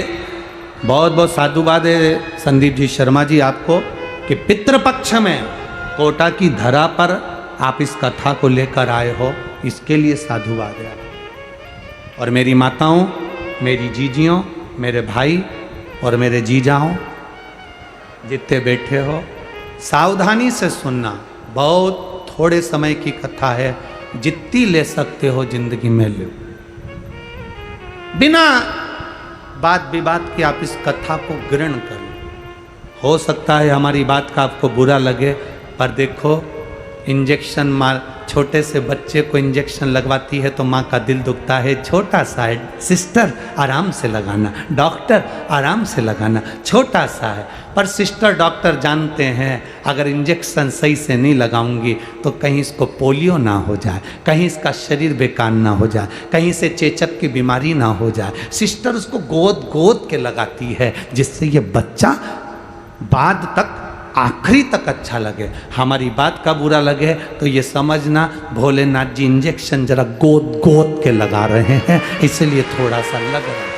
बहुत बहुत साधुवाद है संदीप जी शर्मा जी आपको कि पितृपक्ष में कोटा की धरा पर आप इस कथा को लेकर आए हो, इसके लिए साधुवाद है। और मेरी माताओं, मेरी जीजियों, मेरे भाई और मेरे जीजाओं जितने बैठे हो, सावधानी से सुनना। बहुत थोड़े समय की कथा है, जितनी ले सकते हो जिंदगी में लो। बिना बात विवाद के आप इस कथा को ग्रहण करो। हो सकता है हमारी बात का आपको बुरा लगे, पर देखो इंजेक्शन मार, छोटे से बच्चे को इंजेक्शन लगवाती है तो माँ का दिल दुखता है। छोटा सा है, सिस्टर आराम से लगाना, डॉक्टर आराम से लगाना, छोटा सा है। पर सिस्टर डॉक्टर जानते हैं अगर इंजेक्शन सही से नहीं लगाऊंगी तो कहीं इसको पोलियो ना हो जाए, कहीं इसका शरीर बेकार ना हो जाए, कहीं से चेचक की बीमारी ना हो जाए। सिस्टर उसको गोद गोद के लगाती है जिससे ये बच्चा बाद तक, आखिरी तक अच्छा लगे। हमारी बात का बुरा लगे तो ये समझना भोलेनाथ जी इंजेक्शन जरा गोद गोद के लगा रहे हैं, इसलिए थोड़ा सा लग रहा है।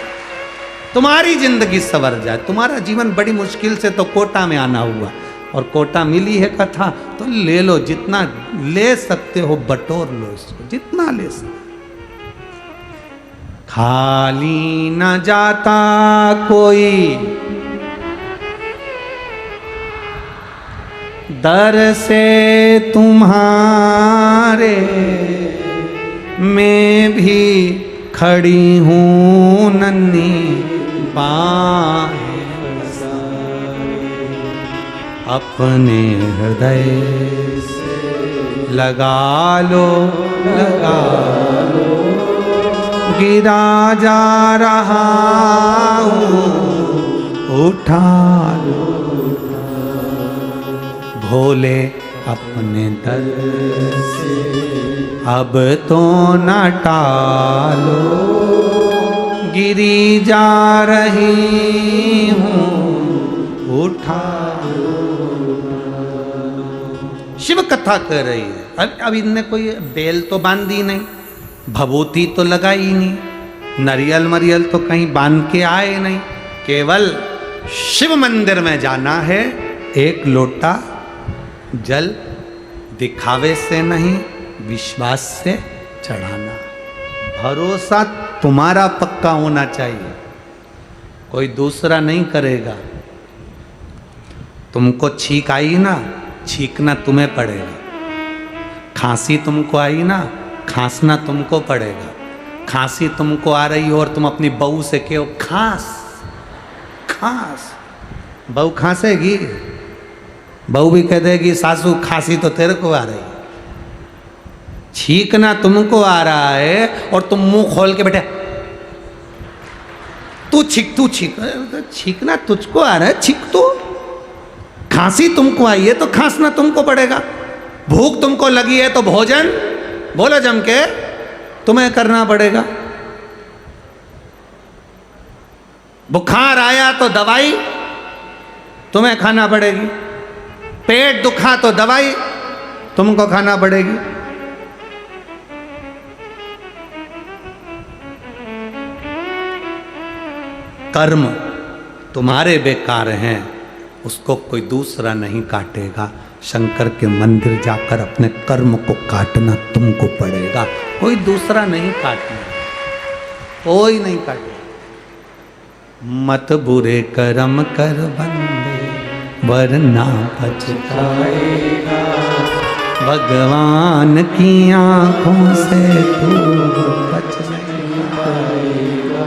तुम्हारी जिंदगी संवर जाए। तुम्हारा जीवन बड़ी मुश्किल से तो कोटा में आना हुआ और कोटा मिली है कथा तो ले लो, जितना ले सकते हो बटोर लो इसको, जितना ले सकते। खाली न जाता कोई दर से तुम्हारे, मैं भी खड़ी हूँ नन्ही बाहें अपने हृदय से लगा लो, लगा लो। गिरा जा रहा हूँ, उठा लो भोले अपने दर से, अब तो न टालो। गिरी जा रही हूँ, उठा लो। शिव कथा कर रही है। अब इनने कोई बेल तो बांधी नहीं, भभूति तो लगाई नहीं, नरियल मरियल तो कहीं बांध के आए नहीं। केवल शिव मंदिर में जाना है, 1 लोटा जल दिखावे से नहीं विश्वास से चढ़ाना। भरोसा तुम्हारा पक्का होना चाहिए, कोई दूसरा नहीं करेगा। तुमको छींक आई ना, छींकना तुम्हें पड़ेगा। खांसी तुमको आई ना, खांसना तुमको पड़ेगा। खांसी तुमको आ रही हो और तुम अपनी बहू से कहो खांस खांस, बहू खांसेगी, बहू भी कह देगी सासू खांसी तो तेरे को आ रही है। छींकना तुमको आ रहा है और तुम मुंह खोल के बैठे तू छींक, तू छींक। छींकना तुझको आ रहा है, छींक तू। खांसी तुमको आई है तो खांसना तुमको पड़ेगा। भूख तुमको लगी है तो भोजन बोलो जम के तुम्हें करना पड़ेगा। बुखार आया तो दवाई तुम्हें खाना पड़ेगी। पेट दुखा तो दवाई तुमको खाना पड़ेगी। कर्म तुम्हारे बेकार हैं, उसको कोई दूसरा नहीं काटेगा। शंकर के मंदिर जाकर अपने कर्म को काटना तुमको पड़ेगा, कोई दूसरा नहीं काटना, कोई नहीं काटेगा। मत बुरे कर्म कर बंदे वरना पछताएगा, भगवान की आंखों से तू बच नहीं पाएगा,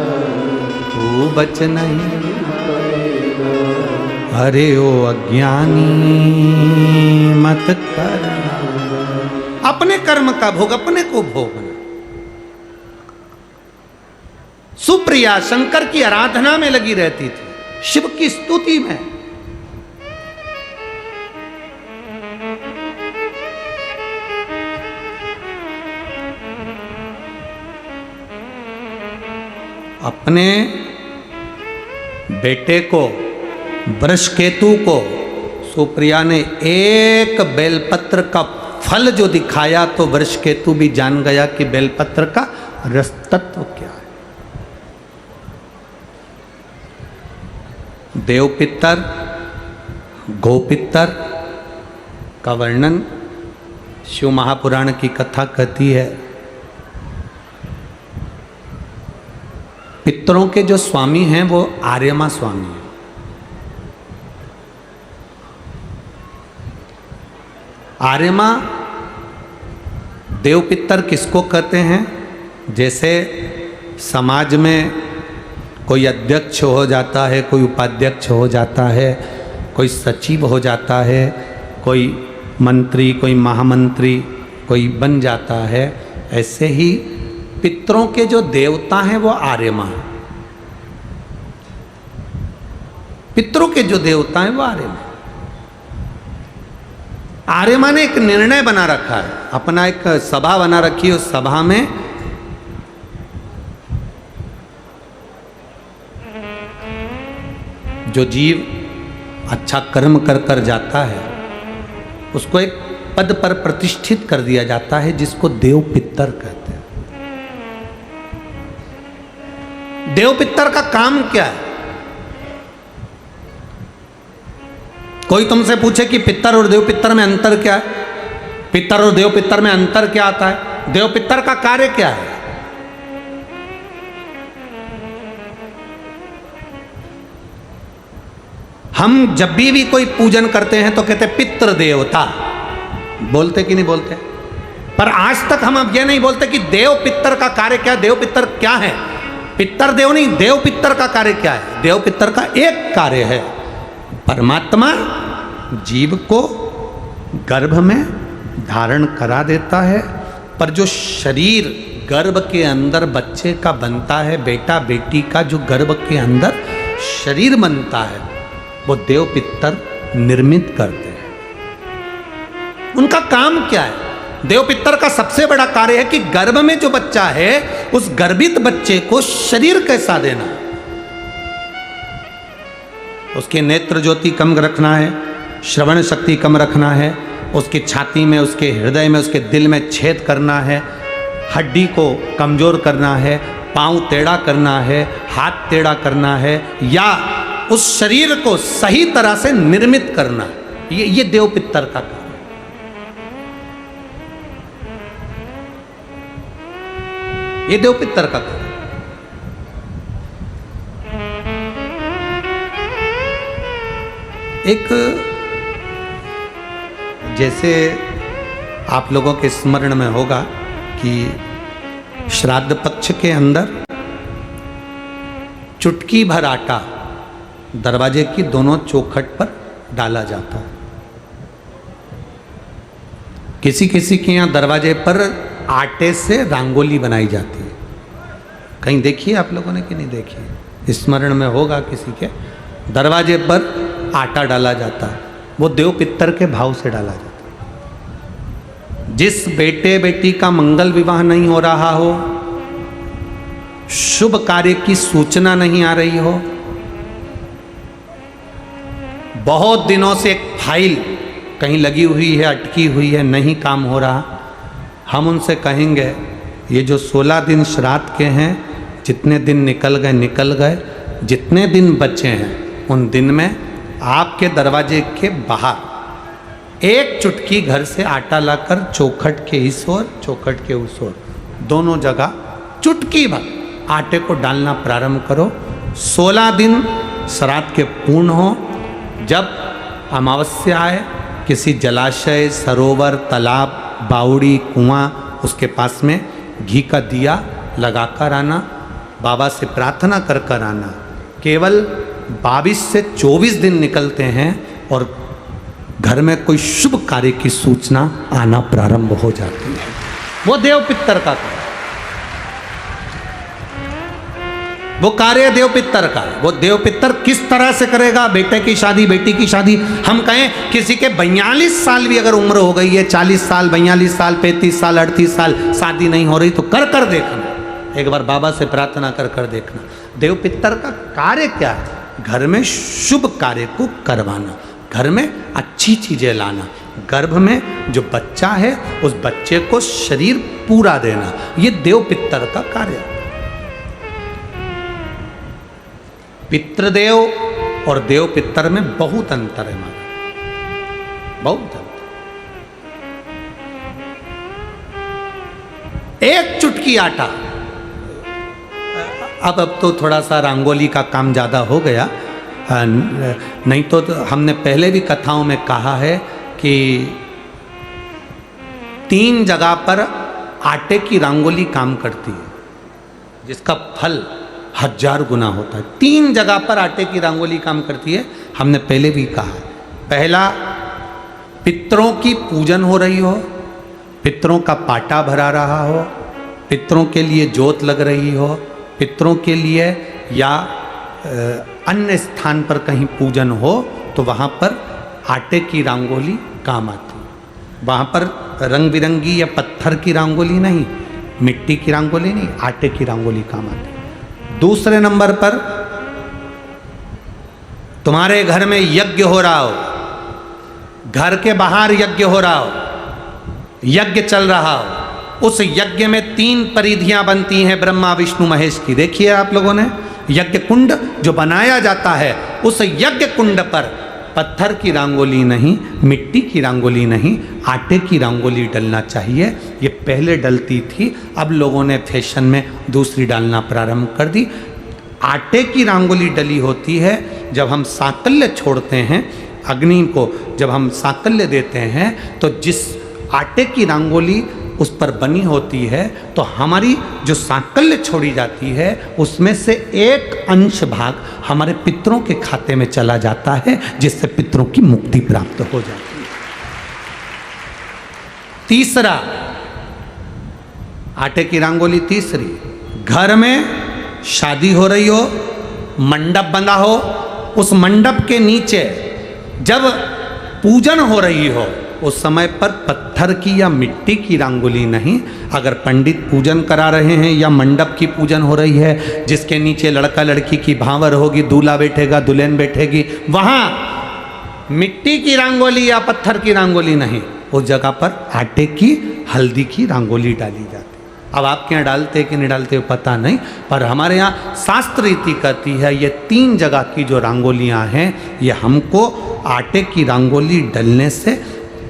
तू बच नहीं। अरे ओ अज्ञानी मत करना, अपने कर्म का भोग अपने को भोगना। सुप्रिया शंकर की आराधना में लगी रहती थी, शिव की स्तुति में। अपने बेटे को वृषकेतु को सुप्रिया ने एक बेलपत्र का फल जो दिखाया तो वृषकेतु भी जान गया कि बेलपत्र का रस तत्व क्या है। देवपितर गोपितर का वर्णन शिव महापुराण की कथा कहती है। पितरों के जो स्वामी हैं वो आर्यमा स्वामी हैं। आर्यमा देवपितर किसको कहते हैं? जैसे समाज में कोई अध्यक्ष हो जाता है, कोई उपाध्यक्ष हो जाता है, कोई सचिव हो जाता है, कोई मंत्री, कोई महामंत्री कोई बन जाता है, ऐसे ही पितरों के जो देवता हैं वो आर्यमा हैं। पितरों के जो देवता हैं वो आर्यमा। आर्यमा ने एक निर्णय बना रखा है, अपना एक सभा बना रखी है। उस सभा में जो जीव अच्छा कर्म कर कर जाता है उसको एक पद पर प्रतिष्ठित कर दिया जाता है, जिसको देव पितर कहते हैं। देव पितर का काम क्या है? कोई तुमसे पूछे कि पितर और देव पितर में अंतर क्या है, पितर और देव पितर में अंतर क्या आता है, देव पितर का कार्य क्या है? हम जब भी कोई पूजन करते हैं तो कहते पितृ देवता, बोलते कि नहीं बोलते? पर आज तक हम अब यह नहीं बोलते कि देव पितर का कार्य क्या, देव पितर क्या है। पितर देव नहीं, देव पितर का कार्य क्या है? देव पितर का एक कार्य है, परमात्मा जीव को गर्भ में धारण करा देता है, पर जो शरीर गर्भ के अंदर बच्चे का बनता है, बेटा बेटी का जो गर्भ के अंदर शरीर बनता है, वो देव पितर निर्मित करते हैं। उनका काम क्या है? देव पितर का सबसे बड़ा कार्य है कि गर्भ में जो बच्चा है उस गर्भित बच्चे को शरीर कैसा देना, उसके नेत्र ज्योति कम रखना है, श्रवण शक्ति कम रखना है, उसकी छाती में, उसके हृदय में, उसके दिल में छेद करना है, हड्डी को कमजोर करना है, पांव टेढ़ा करना है, हाथ टेढ़ा करना है, या उस शरीर को सही तरह से निर्मित करना। ये देव पितर का काम। ये देव पितर का काम। एक जैसे आप लोगों के स्मरण में होगा कि श्राद्ध पक्ष के अंदर चुटकी भर आटा दरवाजे की दोनों चौखट पर डाला जाता है। किसी किसी के यहाँ दरवाजे पर आटे से रंगोली बनाई जाती है। कहीं देखिए आप लोगों ने कि नहीं देखी? स्मरण में होगा किसी के, दरवाजे पर आटा डाला जाता है, वो देव पितर के भाव से डाला जाता है। जिस बेटे बेटी का मंगल विवाह नहीं हो रहा हो, शुभ कार्य की सूचना नहीं आ रही हो, बहुत दिनों से एक फाइल कहीं लगी हुई है, अटकी हुई है, नहीं काम हो रहा, हम उनसे कहेंगे ये जो 16 दिन श्राद्ध के हैं, जितने दिन निकल गए, जितने दिन बचे हैं उन दिन में आपके दरवाजे के बाहर एक चुटकी घर से आटा लाकर चौखट के इस ओर चौखट के उस ओर दोनों जगह चुटकी भर आटे को डालना प्रारंभ करो। 16 दिन श्राद्ध के पूर्ण हो। जब अमावस्या आए किसी जलाशय, सरोवर, तालाब, बावड़ी, कुआं उसके पास में घी का दिया लगाकर आना, बाबा से प्रार्थना कर कर आना। केवल 22 से 24 दिन निकलते हैं और घर में कोई शुभ कार्य की सूचना आना प्रारंभ हो जाती है। वो देव पितर का कार्य, वो कार्य देव पितर का है। वो देव पितर किस तरह से करेगा? बेटे की शादी, बेटी की शादी, हम कहें किसी के 42 साल भी अगर उम्र हो गई है, 40 साल, 42 साल, 35 साल, 38 साल, शादी नहीं हो रही तो कर कर देखना, एक बार बाबा से प्रार्थना कर कर देखना। देव पितर का कार्य क्या है? घर में शुभ कार्य को करवाना, घर में अच्छी चीजें लाना, गर्भ में जो बच्चा है उस बच्चे को शरीर पूरा देना, ये देव पितर का कार्य है। पितृदेव और देव पितर में बहुत अंतर है हमारा, बहुत अंतर। एक चुटकी आटा, अब तो थोड़ा सा रंगोली का काम ज़्यादा हो गया, नहीं तो हमने पहले भी कथाओं में कहा है कि 3 जगह पर आटे की रंगोली काम करती है जिसका फल 1000 गुना होता है। 3 जगह पर आटे की रंगोली काम करती है, हमने पहले भी कहा। पहला, पितरों की पूजन हो रही हो, पितरों का पाटा भरा रहा हो, पितरों के लिए जोत लग रही हो, पितरों के लिए या अन्य स्थान पर कहीं पूजन हो तो वहाँ पर आटे की रंगोली काम आती है। वहाँ पर रंग बिरंगी या पत्थर की रंगोली नहीं, मिट्टी की रंगोली नहीं, आटे की रंगोली काम आती है। दूसरे नंबर पर तुम्हारे घर में यज्ञ हो रहा हो, घर के बाहर यज्ञ हो रहा हो, यज्ञ चल रहा हो, उस यज्ञ में 3 परिधियां बनती हैं ब्रह्मा विष्णु महेश की। देखिए आप लोगों ने, यज्ञ कुंड जो बनाया जाता है उस यज्ञ कुंड पर पत्थर की रंगोली नहीं, मिट्टी की रंगोली नहीं, आटे की रंगोली डलना चाहिए। ये पहले डलती थी, अब लोगों ने फैशन में दूसरी डालना प्रारंभ कर दी। आटे की रंगोली डली होती है जब हम साकल्य छोड़ते हैं, अग्नि को जब हम साकल्य देते हैं तो जिस आटे की रंगोली उस पर बनी होती है तो हमारी जो साकल्य छोड़ी जाती है उसमें से एक अंश भाग हमारे पितरों के खाते में चला जाता है, जिससे पितरों की मुक्ति प्राप्त हो जाती है। तीसरा, आटे की रंगोली तीसरी, घर में शादी हो रही हो, मंडप बंधा हो, उस मंडप के नीचे जब पूजन हो रही हो उस समय पर पत्थर की या मिट्टी की रंगोली नहीं। अगर पंडित पूजन करा रहे हैं या मंडप की पूजन हो रही है जिसके नीचे लड़का लड़की की भांवर होगी, दूल्हा बैठेगा, दुल्हन बैठेगी, वहाँ मिट्टी की रंगोली या पत्थर की रंगोली नहीं, उस जगह पर आटे की, हल्दी की रंगोली डाली जाती। अब आपके यहाँ डालते कि नहीं डालते पता नहीं, पर हमारे यहाँ शास्त्र रीति कहती है ये 3 जगह की जो रंगोलियाँ हैं ये हमको आटे की रंगोली डलने से।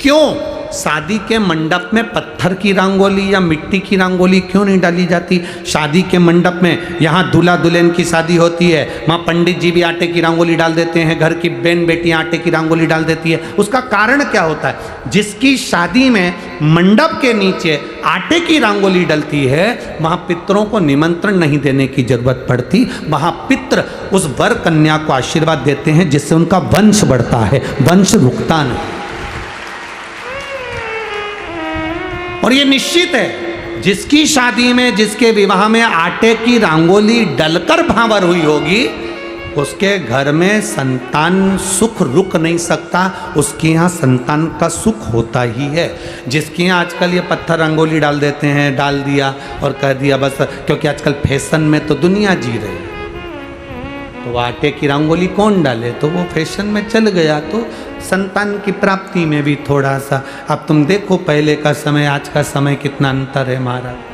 क्यों शादी के मंडप में पत्थर की रंगोली या मिट्टी की रंगोली क्यों नहीं डाली जाती? शादी के मंडप में यहाँ दूल्हा दुल्हन की शादी होती है, वहाँ पंडित जी भी आटे की रंगोली डाल देते हैं, घर की बहन बेटियाँ आटे की रंगोली डाल देती है। उसका कारण क्या होता है? जिसकी शादी में मंडप के नीचे आटे की रंगोली डलती है वहाँ पितरों को निमंत्रण नहीं देने की जरूरत पड़ती, वहाँ पितर उस वर कन्या को आशीर्वाद देते हैं जिससे उनका वंश बढ़ता है, वंश रुकता नहीं। और ये निश्चित है जिसकी शादी में, जिसके विवाह में आटे की रंगोली डलकर भांवर हुई होगी उसके घर में संतान सुख रुक नहीं सकता, उसके यहाँ संतान का सुख होता ही है। जिसके यहाँ आजकल ये पत्थर रंगोली डाल देते हैं, डाल दिया और कह दिया बस, क्योंकि आजकल फैशन में तो दुनिया जी रही है, तो वो आटे की रंगोली कौन डाले, तो वो फैशन में चल गया, तो संतान की प्राप्ति में भी थोड़ा सा। अब तुम देखो पहले का समय आज का समय कितना अंतर है महाराज।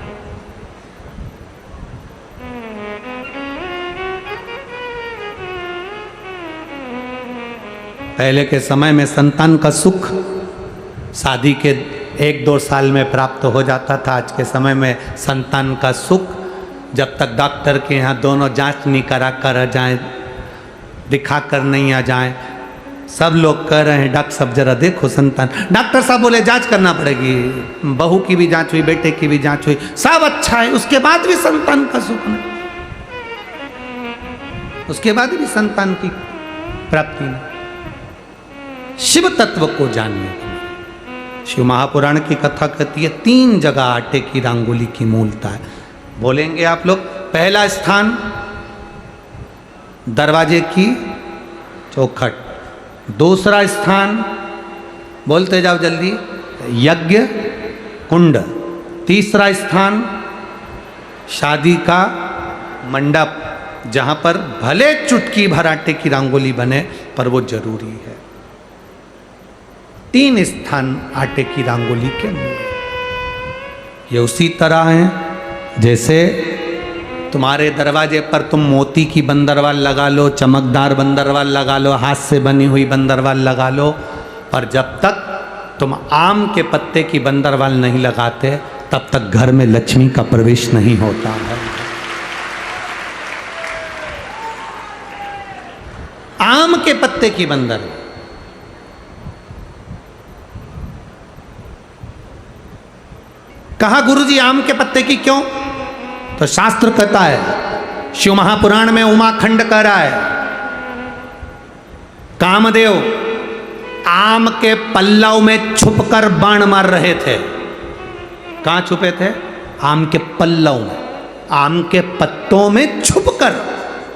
पहले के समय में संतान का सुख शादी के 1-2 साल में प्राप्त हो जाता था। आज के समय में संतान का सुख जब तक डॉक्टर के यहाँ दोनों जांच नहीं करा कर जाए, दिखा कर नहीं आ जाए। सब लोग कह रहे हैं डॉक्टर साहब जरा देखो संतान, डॉक्टर साहब बोले जांच करना पड़ेगी, बहू की भी जांच हुई, बेटे की भी जांच हुई, सब अच्छा है, उसके बाद भी संतान का सुख नहीं, उसके बाद भी संतान की प्राप्ति नहीं। शिव तत्व को जानिए। शिव महापुराण की कथा कहती है 3 जगह आटे की रंगोली की मूलता है। बोलेंगे आप लोग। पहला स्थान दरवाजे की चौखट, दूसरा स्थान बोलते जाओ जल्दी यज्ञ कुंड, तीसरा स्थान शादी का मंडप जहां पर भले चुटकी भर आटे की रंगोली बने पर वो जरूरी है। 3 स्थान आटे की रंगोली के मूल। ये उसी तरह है जैसे तुम्हारे दरवाजे पर तुम मोती की बंदरवाल लगा लो, चमकदार बंदरवाल लगा लो, हाथ से बनी हुई बंदरवाल लगा लो, पर जब तक तुम आम के पत्ते की बंदरवाल नहीं लगाते तब तक घर में लक्ष्मी का प्रवेश नहीं होता है। आम के पत्ते की बंदरवाल। कहा गुरुजी आम के पत्ते की क्यों? तो शास्त्र कहता है, शिव महापुराण में उमाखंड कह रहा है, कामदेव आम के पल्लव में छुपकर बाण मार रहे थे। कहां छुपे थे? आम के पल्लव में, आम के पत्तों में छुपकर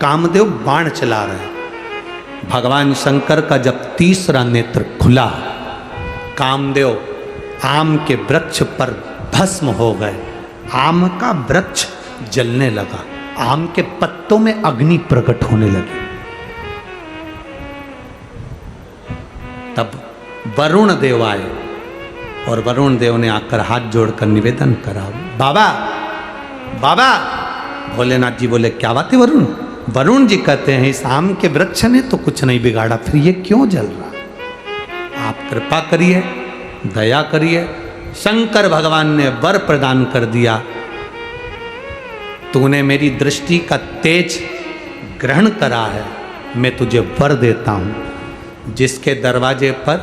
कामदेव बाण चला रहे। भगवान शंकर का जब तीसरा नेत्र खुला, कामदेव आम के वृक्ष पर भस्म हो गए, आम का वृक्ष जलने लगा, आम के पत्तों में अग्नि प्रकट होने लगी। तब वरुण देव आए और वरुण देव ने आकर हाथ जोड़कर निवेदन करा, बाबा बाबा। भोलेनाथ जी बोले क्या बात है वरुण? वरुण जी कहते हैं इस आम के वृक्ष ने तो कुछ नहीं बिगाड़ा, फिर ये क्यों जल रहा? आप कृपा करिए, दया करिए। शंकर भगवान ने वर प्रदान कर दिया, तूने मेरी दृष्टि का तेज ग्रहण करा है, मैं तुझे वर देता हूं। जिसके दरवाजे पर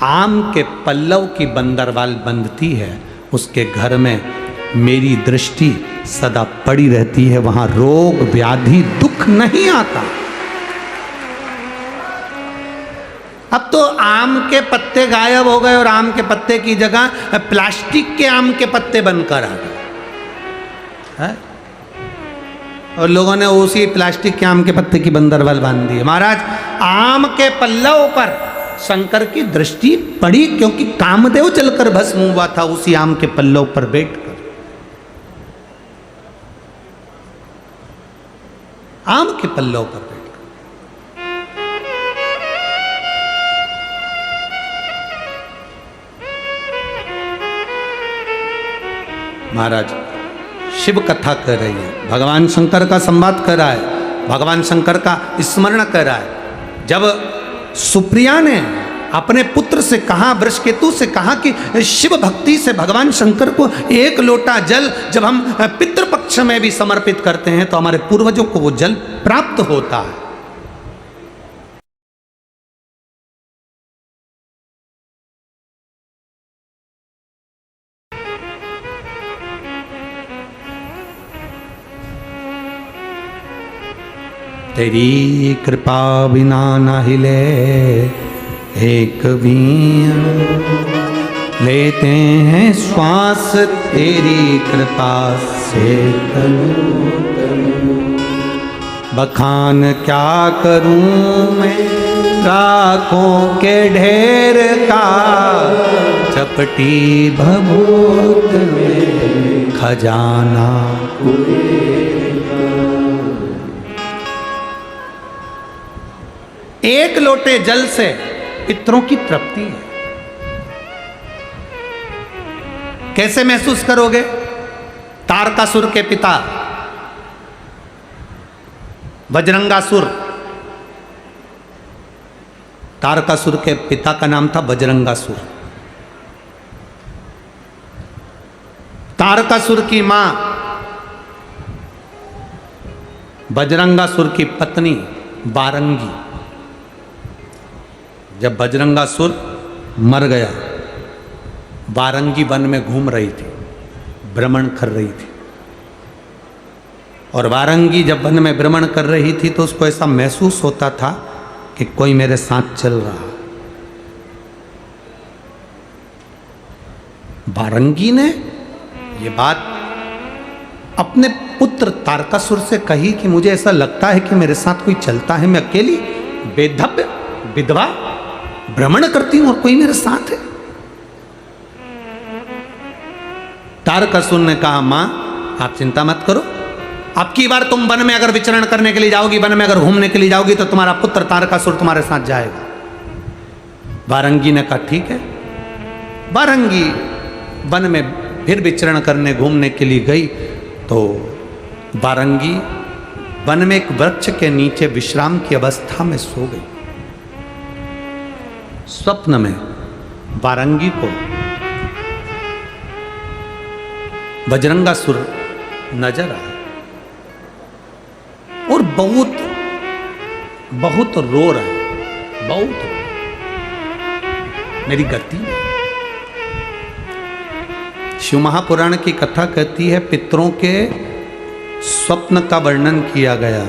आम के पल्लव की बंदरवाल बंधती है उसके घर में मेरी दृष्टि सदा पड़ी रहती है, वहां रोग व्याधि दुख नहीं आता। अब तो आम के पत्ते गायब हो गए और आम के पत्ते की जगह प्लास्टिक के आम के पत्ते बनकर आ गए, और लोगों ने उसी प्लास्टिक के आम के पत्ते की बंदरवाल बांध दी। महाराज आम के पल्लव पर शंकर की दृष्टि पड़ी क्योंकि कामदेव जलकर भस्म हुआ था उसी आम के पल्लव पर बैठकर। आम के पल्लव पर बैठकर महाराज शिव कथा कर रही है, भगवान शंकर का संवाद कर रहा है, भगवान शंकर का स्मरण कर रहा है। जब सुप्रिया ने अपने पुत्र से कहा, वृषकेतु से कहा कि शिव भक्ति से भगवान शंकर को 1 लोटा जल जब हम पितृपक्ष में भी समर्पित करते हैं तो हमारे पूर्वजों को वो जल प्राप्त होता है। तेरी कृपा बिना न हिले एक भी, लेते हैं श्वास तेरी कृपा से। बखान क्या करूं मैं राखों के ढेर का, चपटी भभूत में खजाना। एक लोटे जल से पितरों की तृप्ति है। कैसे महसूस करोगे? तारकासुर के पिता बजरंगासुर तारकासुर के पिता का नाम था बजरंगासुर। तारकासुर की मां बजरंगासुर की पत्नी वारंगी। जब बजरंगासुर मर गया, वारंगी वन में घूम रही थी, भ्रमण कर रही थी। और वारंगी जब वन में भ्रमण कर रही थी तो उसको ऐसा महसूस होता था कि कोई मेरे साथ चल रहा। वारंगी ने ये बात अपने पुत्र तारकासुर से कही कि मुझे ऐसा लगता है कि मेरे साथ कोई चलता है, मैं अकेली बेधव्य विधवा भ्रमण करती हूं और कोई मेरे साथ है। तारकासुर ने कहा, मां आप चिंता मत करो, अब की बार तुम वन में अगर विचरण करने के लिए जाओगी, वन में अगर घूमने के लिए जाओगी तो तुम्हारा पुत्र तारकासुर तुम्हारे साथ जाएगा। वारंगी ने कहा ठीक है। वारंगी वन में फिर विचरण करने घूमने के लिए गई तो वारंगी वन में एक वृक्ष के नीचे विश्राम की अवस्था में सो गई। स्वप्न में वारंगी को बजरंगासुर नजर आया और बहुत बहुत रो रहा है, बहुत मेरी गति में। शिव महापुराण की कथा कहती है, पितरों के स्वप्न का वर्णन किया गया।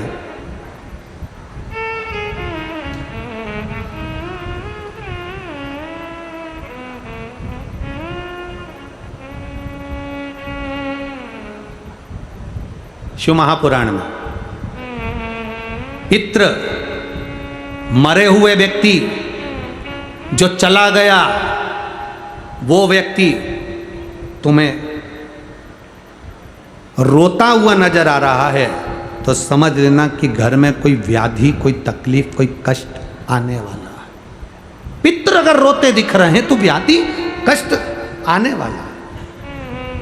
शिव महापुराण में पितृ मरे हुए व्यक्ति जो चला गया, वो व्यक्ति तुम्हें रोता हुआ नजर आ रहा है तो समझ लेना कि घर में कोई व्याधि, कोई तकलीफ, कोई कष्ट आने वाला है। पितृ अगर रोते दिख रहे हैं तो व्याधि कष्ट आने वाला है।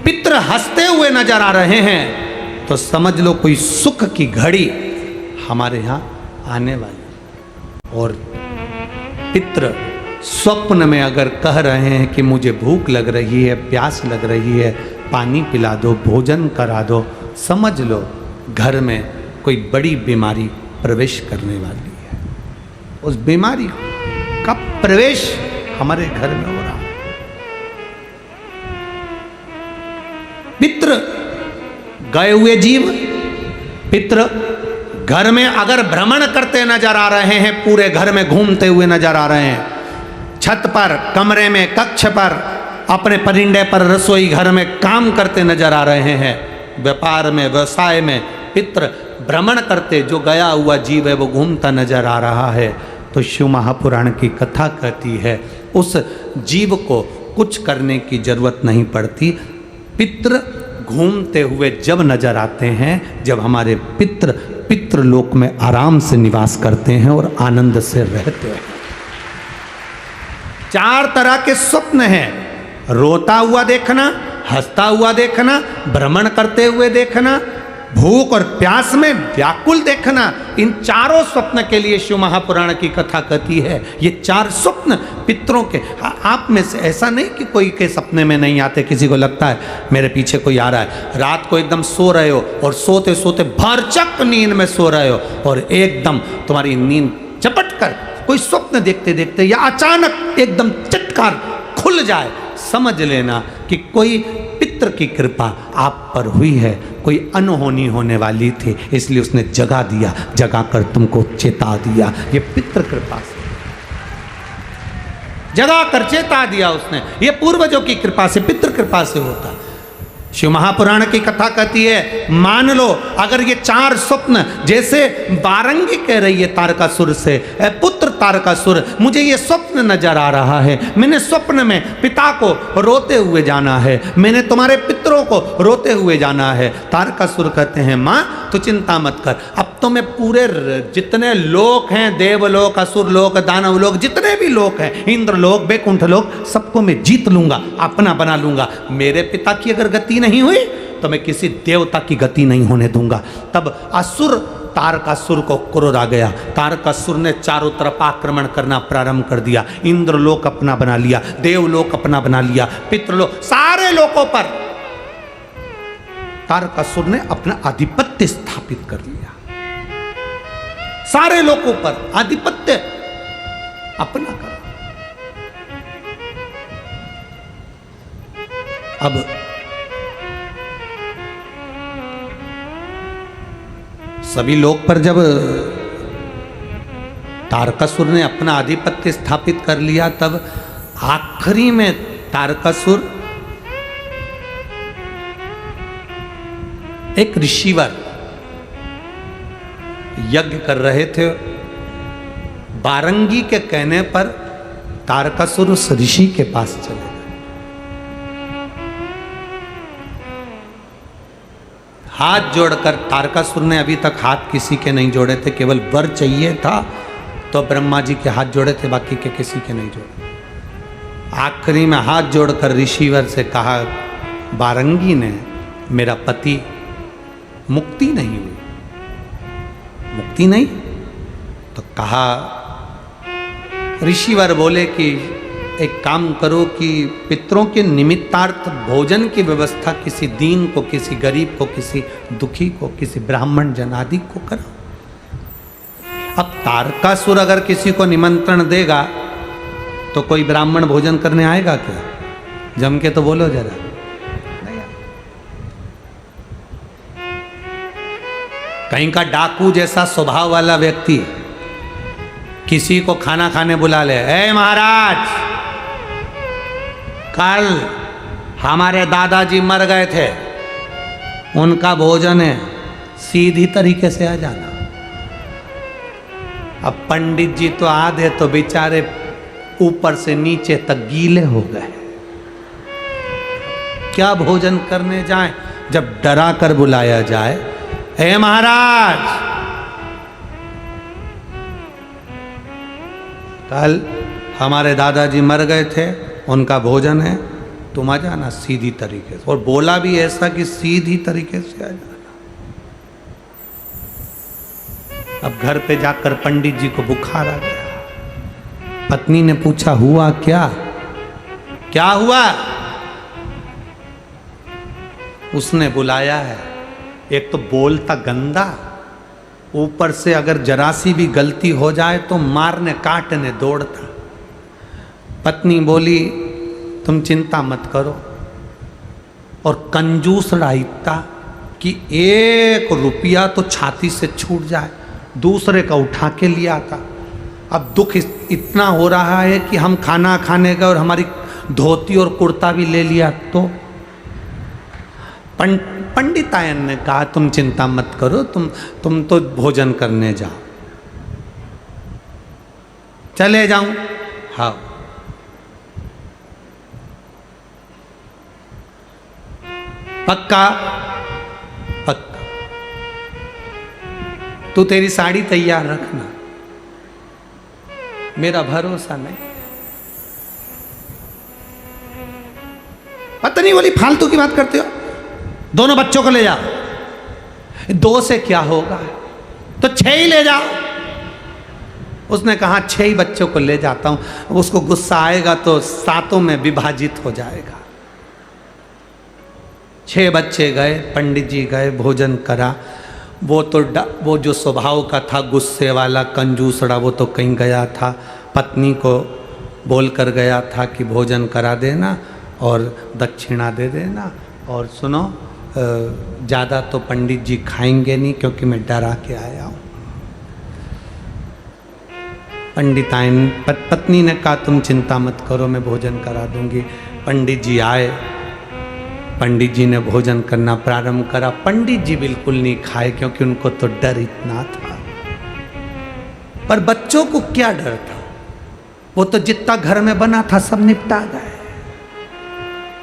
पितृ हंसते हुए नजर आ रहे हैं तो समझ लो कोई सुख की घड़ी हमारे यहां आने वाली। और पितृ स्वप्न में अगर कह रहे हैं कि मुझे भूख लग रही है, प्यास लग रही है, पानी पिला दो, भोजन करा दो, समझ लो घर में कोई बड़ी बीमारी प्रवेश करने वाली है। उस बीमारी का प्रवेश हमारे घर में हो रहा है। पितृ गए हुए जीव, पितृ घर में अगर भ्रमण करते नजर आ रहे हैं, पूरे घर में घूमते हुए नजर आ रहे हैं, छत पर, कमरे में, कक्ष पर, अपने परिंदे पर, रसोई घर में काम करते नजर आ रहे हैं, व्यापार में, व्यवसाय में पितृ भ्रमण करते, जो गया हुआ जीव है वो घूमता नजर आ रहा है, तो शिव महापुराण की कथा कहती है उस जीव को कुछ करने की जरूरत नहीं पड़ती। पितृ घूमते हुए जब नजर आते हैं, जब हमारे पितृलोक में आराम से निवास करते हैं और आनंद से रहते हैं। 4 तरह के स्वप्न हैं, रोता हुआ देखना, हंसता हुआ देखना, भ्रमण करते हुए देखना, भूख और प्यास में व्याकुल देखना। इन चारों स्वप्न के लिए शिव महापुराण की कथा कहती है ये 4 स्वप्न पितरों के। आप में से ऐसा नहीं कि कोई के सपने में नहीं आते, किसी को लगता है मेरे पीछे कोई आ रहा है, रात को एकदम सो रहे हो और सोते सोते भरचक नींद में सो रहे हो और एकदम तुम्हारी नींद झपट कर कोई स्वप्न देखते देखते या अचानक एकदम चटकार खुल जाए, समझ लेना कि कोई पितृ की कृपा आप पर हुई है, कोई अनहोनी होने वाली थी, इसलिए उसने जगा दिया, जगा कर तुमको चेता दिया। ये पितृ कृपा से जगा कर चेता दिया उसने, ये पूर्वजों की कृपा से, पितृ कृपा से होता। शिव महापुराण की कथा कहती है, मान लो अगर ये 4 स्वप्न, जैसे वारंगी कह रही है तारकासुर से, पुत्र तारकासुर मुझे ये स्वप्न नजर आ रहा है, मैंने स्वप्न में पिता को रोते हुए जाना है, मैंने तुम्हारे पितरों को रोते हुए जाना है। तारकासुर कहते हैं माँ तो चिंता मत कर, अब तो मैं पूरे जितने लोक हैं, देवलोक, असुर लोक, दानव लोक, जितने भी लोक हैं, इंद्र लोक, बैकुंठ लोक, सबको मैं जीत लूंगा, अपना बना लूंगा। मेरे पिता की अगर गति नहीं हुई तो मैं किसी देवता की गति नहीं होने दूंगा। तब असुर तारकासुर को क्रोध आ गया। तारकासुर ने चारों तरफ आक्रमण करना प्रारंभ कर दिया। इंद्रलोक अपना बना लिया, देवलोक अपना बना लिया, पितृलोक, सारे लोकों पर तारकासुर ने अपना आधिपत्य स्थापित कर लिया। सारे लोकों पर आधिपत्य अपना कर। अब सभी लोक पर जब तारकासुर ने अपना आधिपत्य स्थापित कर लिया, तब आखिरी में तारकासुर एक ऋषिवर यज्ञ कर रहे थे। बारंगी के कहने पर तारकासुर उस ऋषि के पास चले गए। हाथ जोड़कर, तारकासुर ने अभी तक हाथ किसी के नहीं जोड़े थे, केवल वर चाहिए था तो ब्रह्मा जी के हाथ जोड़े थे, बाकी के किसी के नहीं जोड़े। आखिरी में हाथ जोड़कर ऋषिवर से कहा, बारंगी ने, मेरा पति मुक्ति नहीं हुई, मुक्ति नहीं। तो कहा, ऋषिवर बोले कि एक काम करो कि पितरों के निमित्तार्थ भोजन की व्यवस्था किसी दीन को, किसी गरीब को, किसी दुखी को, किसी ब्राह्मण जनादि को करो। अब तारकासुर अगर किसी को निमंत्रण देगा तो कोई ब्राह्मण भोजन करने आएगा क्या? जम के तो बोलो जरा। कहीं का डाकू जैसा स्वभाव वाला व्यक्ति किसी को खाना खाने बुला ले, ए महाराज, कल हमारे दादाजी मर गए थे, उनका भोजन है, सीधी तरीके से आ जाना। अब पंडित जी तो आधे तो बेचारे ऊपर से नीचे तक गीले हो गए, क्या भोजन करने जाएं? जब डरा कर बुलाया जाए, हे महाराज, कल हमारे दादाजी मर गए थे, उनका भोजन है, तुम आ जाना सीधी तरीके से। और बोला भी ऐसा कि सीधी तरीके से आ जाना। अब घर पे जाकर पंडित जी को बुखार आ गया। पत्नी ने पूछा, हुआ क्या? क्या हुआ? उसने बुलाया है, एक तो बोलता गंदा, ऊपर से अगर जरा सी भी गलती हो जाए तो मारने काटने दौड़ता। पत्नी बोली, तुम चिंता मत करो। और कंजूस इतना कि 1 रुपया तो छाती से छूट जाए, दूसरे का उठा के लिया था। अब दुख इतना हो रहा है कि हम खाना खाने गए और हमारी धोती और कुर्ता भी ले लिया। तो पंडितायन ने कहा, तुम चिंता मत करो, तुम तो भोजन करने जाओ। चले जाऊं? हाँ। पक्का? पक्का। तू तेरी साड़ी तैयार रखना, मेरा भरोसा नहीं। पत्नी बोली, फालतू की बात करते हो, दोनों बच्चों को ले जाओ। 2 से क्या होगा, तो 6 ही ले जाओ। उसने कहा, 6 ही बच्चों को ले जाता हूं। उसको गुस्सा आएगा तो 7 में विभाजित हो जाएगा। 6 बच्चे गए, पंडित जी गए, भोजन करा। वो जो स्वभाव का था, गुस्से वाला, कंजूसड़ा, वो तो कहीं गया था। पत्नी को बोल कर गया था कि भोजन करा देना और दक्षिणा दे देना, और सुनो, ज़्यादा तो पंडित जी खाएंगे नहीं क्योंकि मैं डरा के आया हूँ। पंडिताइन पत्नी ने कहा, तुम चिंता मत करो, मैं भोजन करा दूंगी। पंडित जी आए, पंडित जी ने भोजन करना प्रारंभ करा। पंडित जी बिल्कुल नहीं खाए क्योंकि उनको तो डर इतना था। पर बच्चों को क्या डर था, वो तो जितना घर में बना था सब निपटा गए।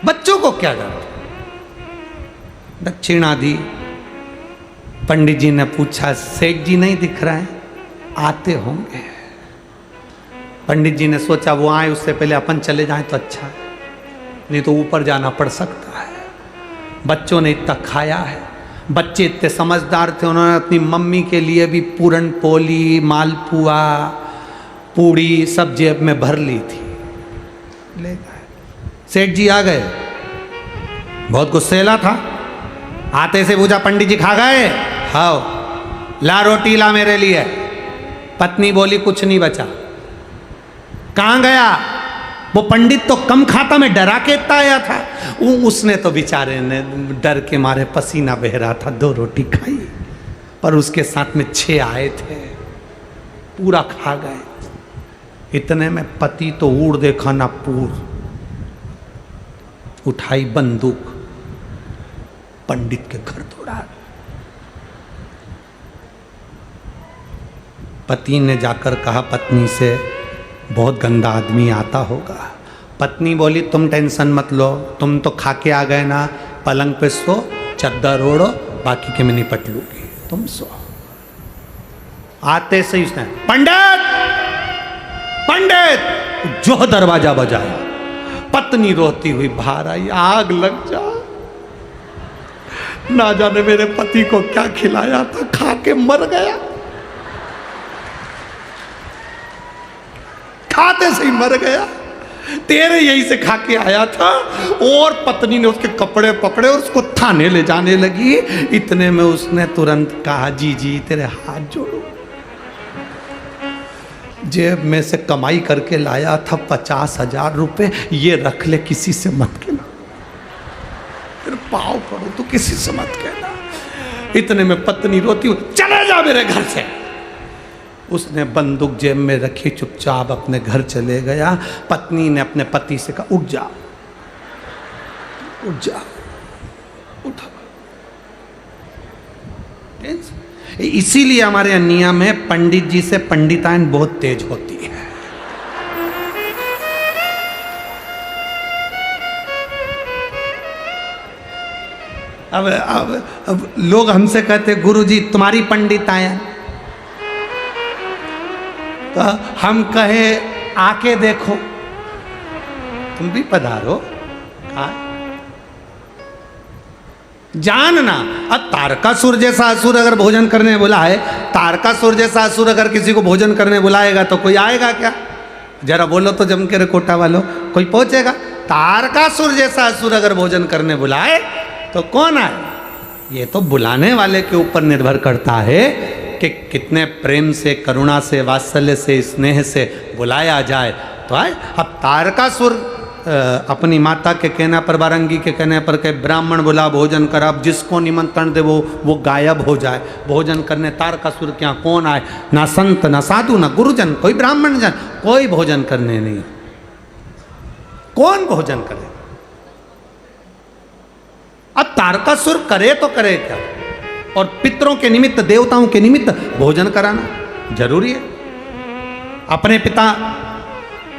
बच्चों को क्या डर था? दक्षिणा दी। पंडित जी ने पूछा, सेठ जी नहीं दिख रहे हैं? आते होंगे। पंडित जी ने सोचा वो आए उससे पहले अपन चले जाएं तो अच्छा है, नहीं तो ऊपर जाना पड़ सकता है। बच्चों ने इतना खाया है, बच्चे इतने समझदार थे, उन्होंने अपनी मम्मी के लिए भी पूरन पोली, मालपुआ, पूड़ी सब जेब में भर ली थी। ले गए। सेठ जी आ गए, बहुत गुस्सेला था। आते से पूछा, पंडित जी खा गए? हाँ। ला रोटी ला मेरे लिए। पत्नी बोली, कुछ नहीं बचा। कहाँ गया? वो पंडित तो कम खाता, में डरा के इतना आया था। उसने तो बेचारे ने डर के मारे पसीना बह रहा था, 2 रोटी खाई, पर उसके साथ में 6 आए थे, पूरा खा गए। इतने में पति तो उड़ देखा ना पूर, उठाई बंदूक, पंडित के घर दौड़ा। पति ने जाकर कहा पत्नी से, बहुत गंदा आदमी आता होगा। पत्नी बोली, तुम टेंशन मत लो, तुम तो खा के आ गए ना, पलंग पे सो, चद्दर ओढ़ो, बाकी के मैं निपट लूंगी, तुम सो। आते से उसने, पंडित पंडित, जो दरवाजा बजाया। पत्नी रोती हुई बाहर आई, आग लग जा, ना जाने मेरे पति को क्या खिलाया था, खा के मर गया, खाते से ही मर गया, तेरे यहीं से खा के आया था। और पत्नी ने उसके कपड़े पकड़े और उसको थाने ले जाने लगी। इतने में उसने तुरंत कहा, जी जी तेरे हाथ जोड़ो, जेब में से कमाई करके लाया था 50,000 रुपए, ये रख ले, किसी से मत कहना, तेरे पाँव पड़ो तो किसी से मत कहना। इतने में पत्नी रोती हुई, चले जा मेरे घर से। उसने बंदूक जेब में रखी, चुपचाप अपने घर चले गया। पत्नी ने अपने पति से कहा, उठ जा, उठ जा, उठा। इसीलिए हमारे नियम में पंडित जी से पंडिताइन बहुत तेज होती है। अब लोग हमसे कहते, गुरुजी तुम्हारी पंडिताइन, तो हम कहे आके देखो, तुम भी पधारो। जानना, अब तारकासुर जैसा असुर अगर भोजन करने बुला है, तारकासुर जैसा असुर अगर किसी को भोजन करने बुलाएगा तो कोई आएगा क्या? जरा बोलो तो जम के रे कोटा वालों, कोई पहुंचेगा? तारकासुर जैसा असुर अगर भोजन करने बुलाए तो कौन आए? ये तो बुलाने वाले के ऊपर निर्भर करता है कि कितने प्रेम से, करुणा से, वात्सल्य से, स्नेह से बुलाया जाए तो आए। अब तारकासुर अपनी माता के कहने पर, वारंगी के कहने पर के ब्राह्मण बुला भोजन कर, अब जिसको निमंत्रण दे वो गायब हो जाए भोजन करने। तारकासुर क्या कौन आए? ना संत, ना साधु, ना गुरुजन, कोई ब्राह्मण जन, कोई भोजन करने नहीं। कौन भोजन करे? अब तारकासुर करे तो करे क्या? और पितरों के निमित्त, देवताओं के निमित्त भोजन कराना जरूरी है। अपने पिता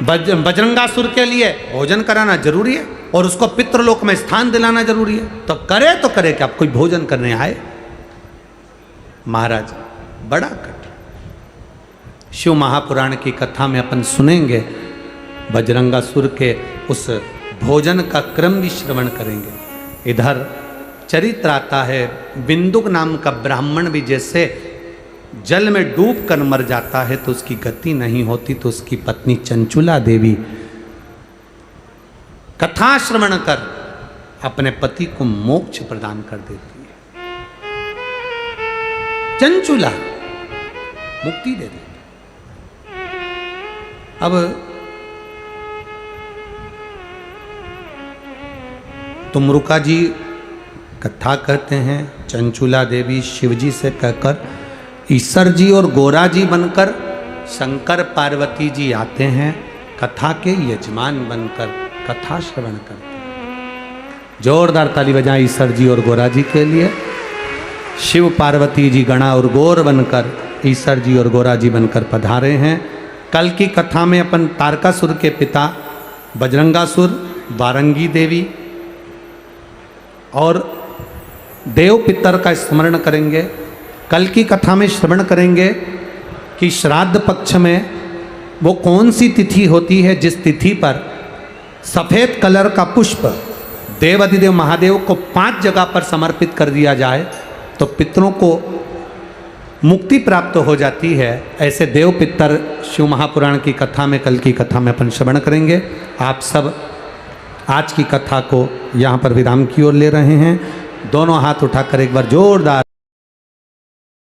बजरंगासुर के लिए भोजन कराना जरूरी है और उसको पितृलोक में स्थान दिलाना जरूरी है। तो करे क्या? कोई भोजन करने आए? महाराज बड़ा कठिन। शिव महापुराण की कथा में अपन सुनेंगे, बजरंगासुर के उस भोजन का क्रम भी श्रवण करेंगे। इधर चरित्र आता है, बिंदुक नाम का ब्राह्मण भी जैसे जल में डूब कर मर जाता है तो उसकी गति नहीं होती, तो उसकी पत्नी चंचुला देवी कथा श्रवण कर अपने पति को मोक्ष प्रदान कर देती है। चंचुला मुक्ति दे देती। अब तुमरुका जी कथा कहते हैं, चंचुला देवी शिवजी से कहकर ईश्वर जी और गोरा जी बनकर शंकर पार्वती जी आते हैं, कथा के यजमान बनकर कथा श्रवण करते हैं। जोरदार ताली बजाएं ईश्वर जी और गोरा जी के लिए। शिव पार्वती जी गणा और गौर बनकर ईश्वर जी और गोरा जी बनकर पधारे हैं। कल की कथा में अपन तारकासुर के पिता बजरंगासुर, वारंगी देवी और देव पितर का स्मरण करेंगे। कल की कथा में श्रवण करेंगे कि श्राद्ध पक्ष में वो कौन सी तिथि होती है जिस तिथि पर सफ़ेद कलर का पुष्प देवाधिदेव महादेव को 5 जगह पर समर्पित कर दिया जाए तो पितरों को मुक्ति प्राप्त हो जाती है। ऐसे देव पितर शिव महापुराण की कथा में, कल की कथा में अपन श्रवण करेंगे। आप सब आज की कथा को यहाँ पर विराम की ओर ले रहे हैं। दोनों हाथ उठाकर एक बार जोरदार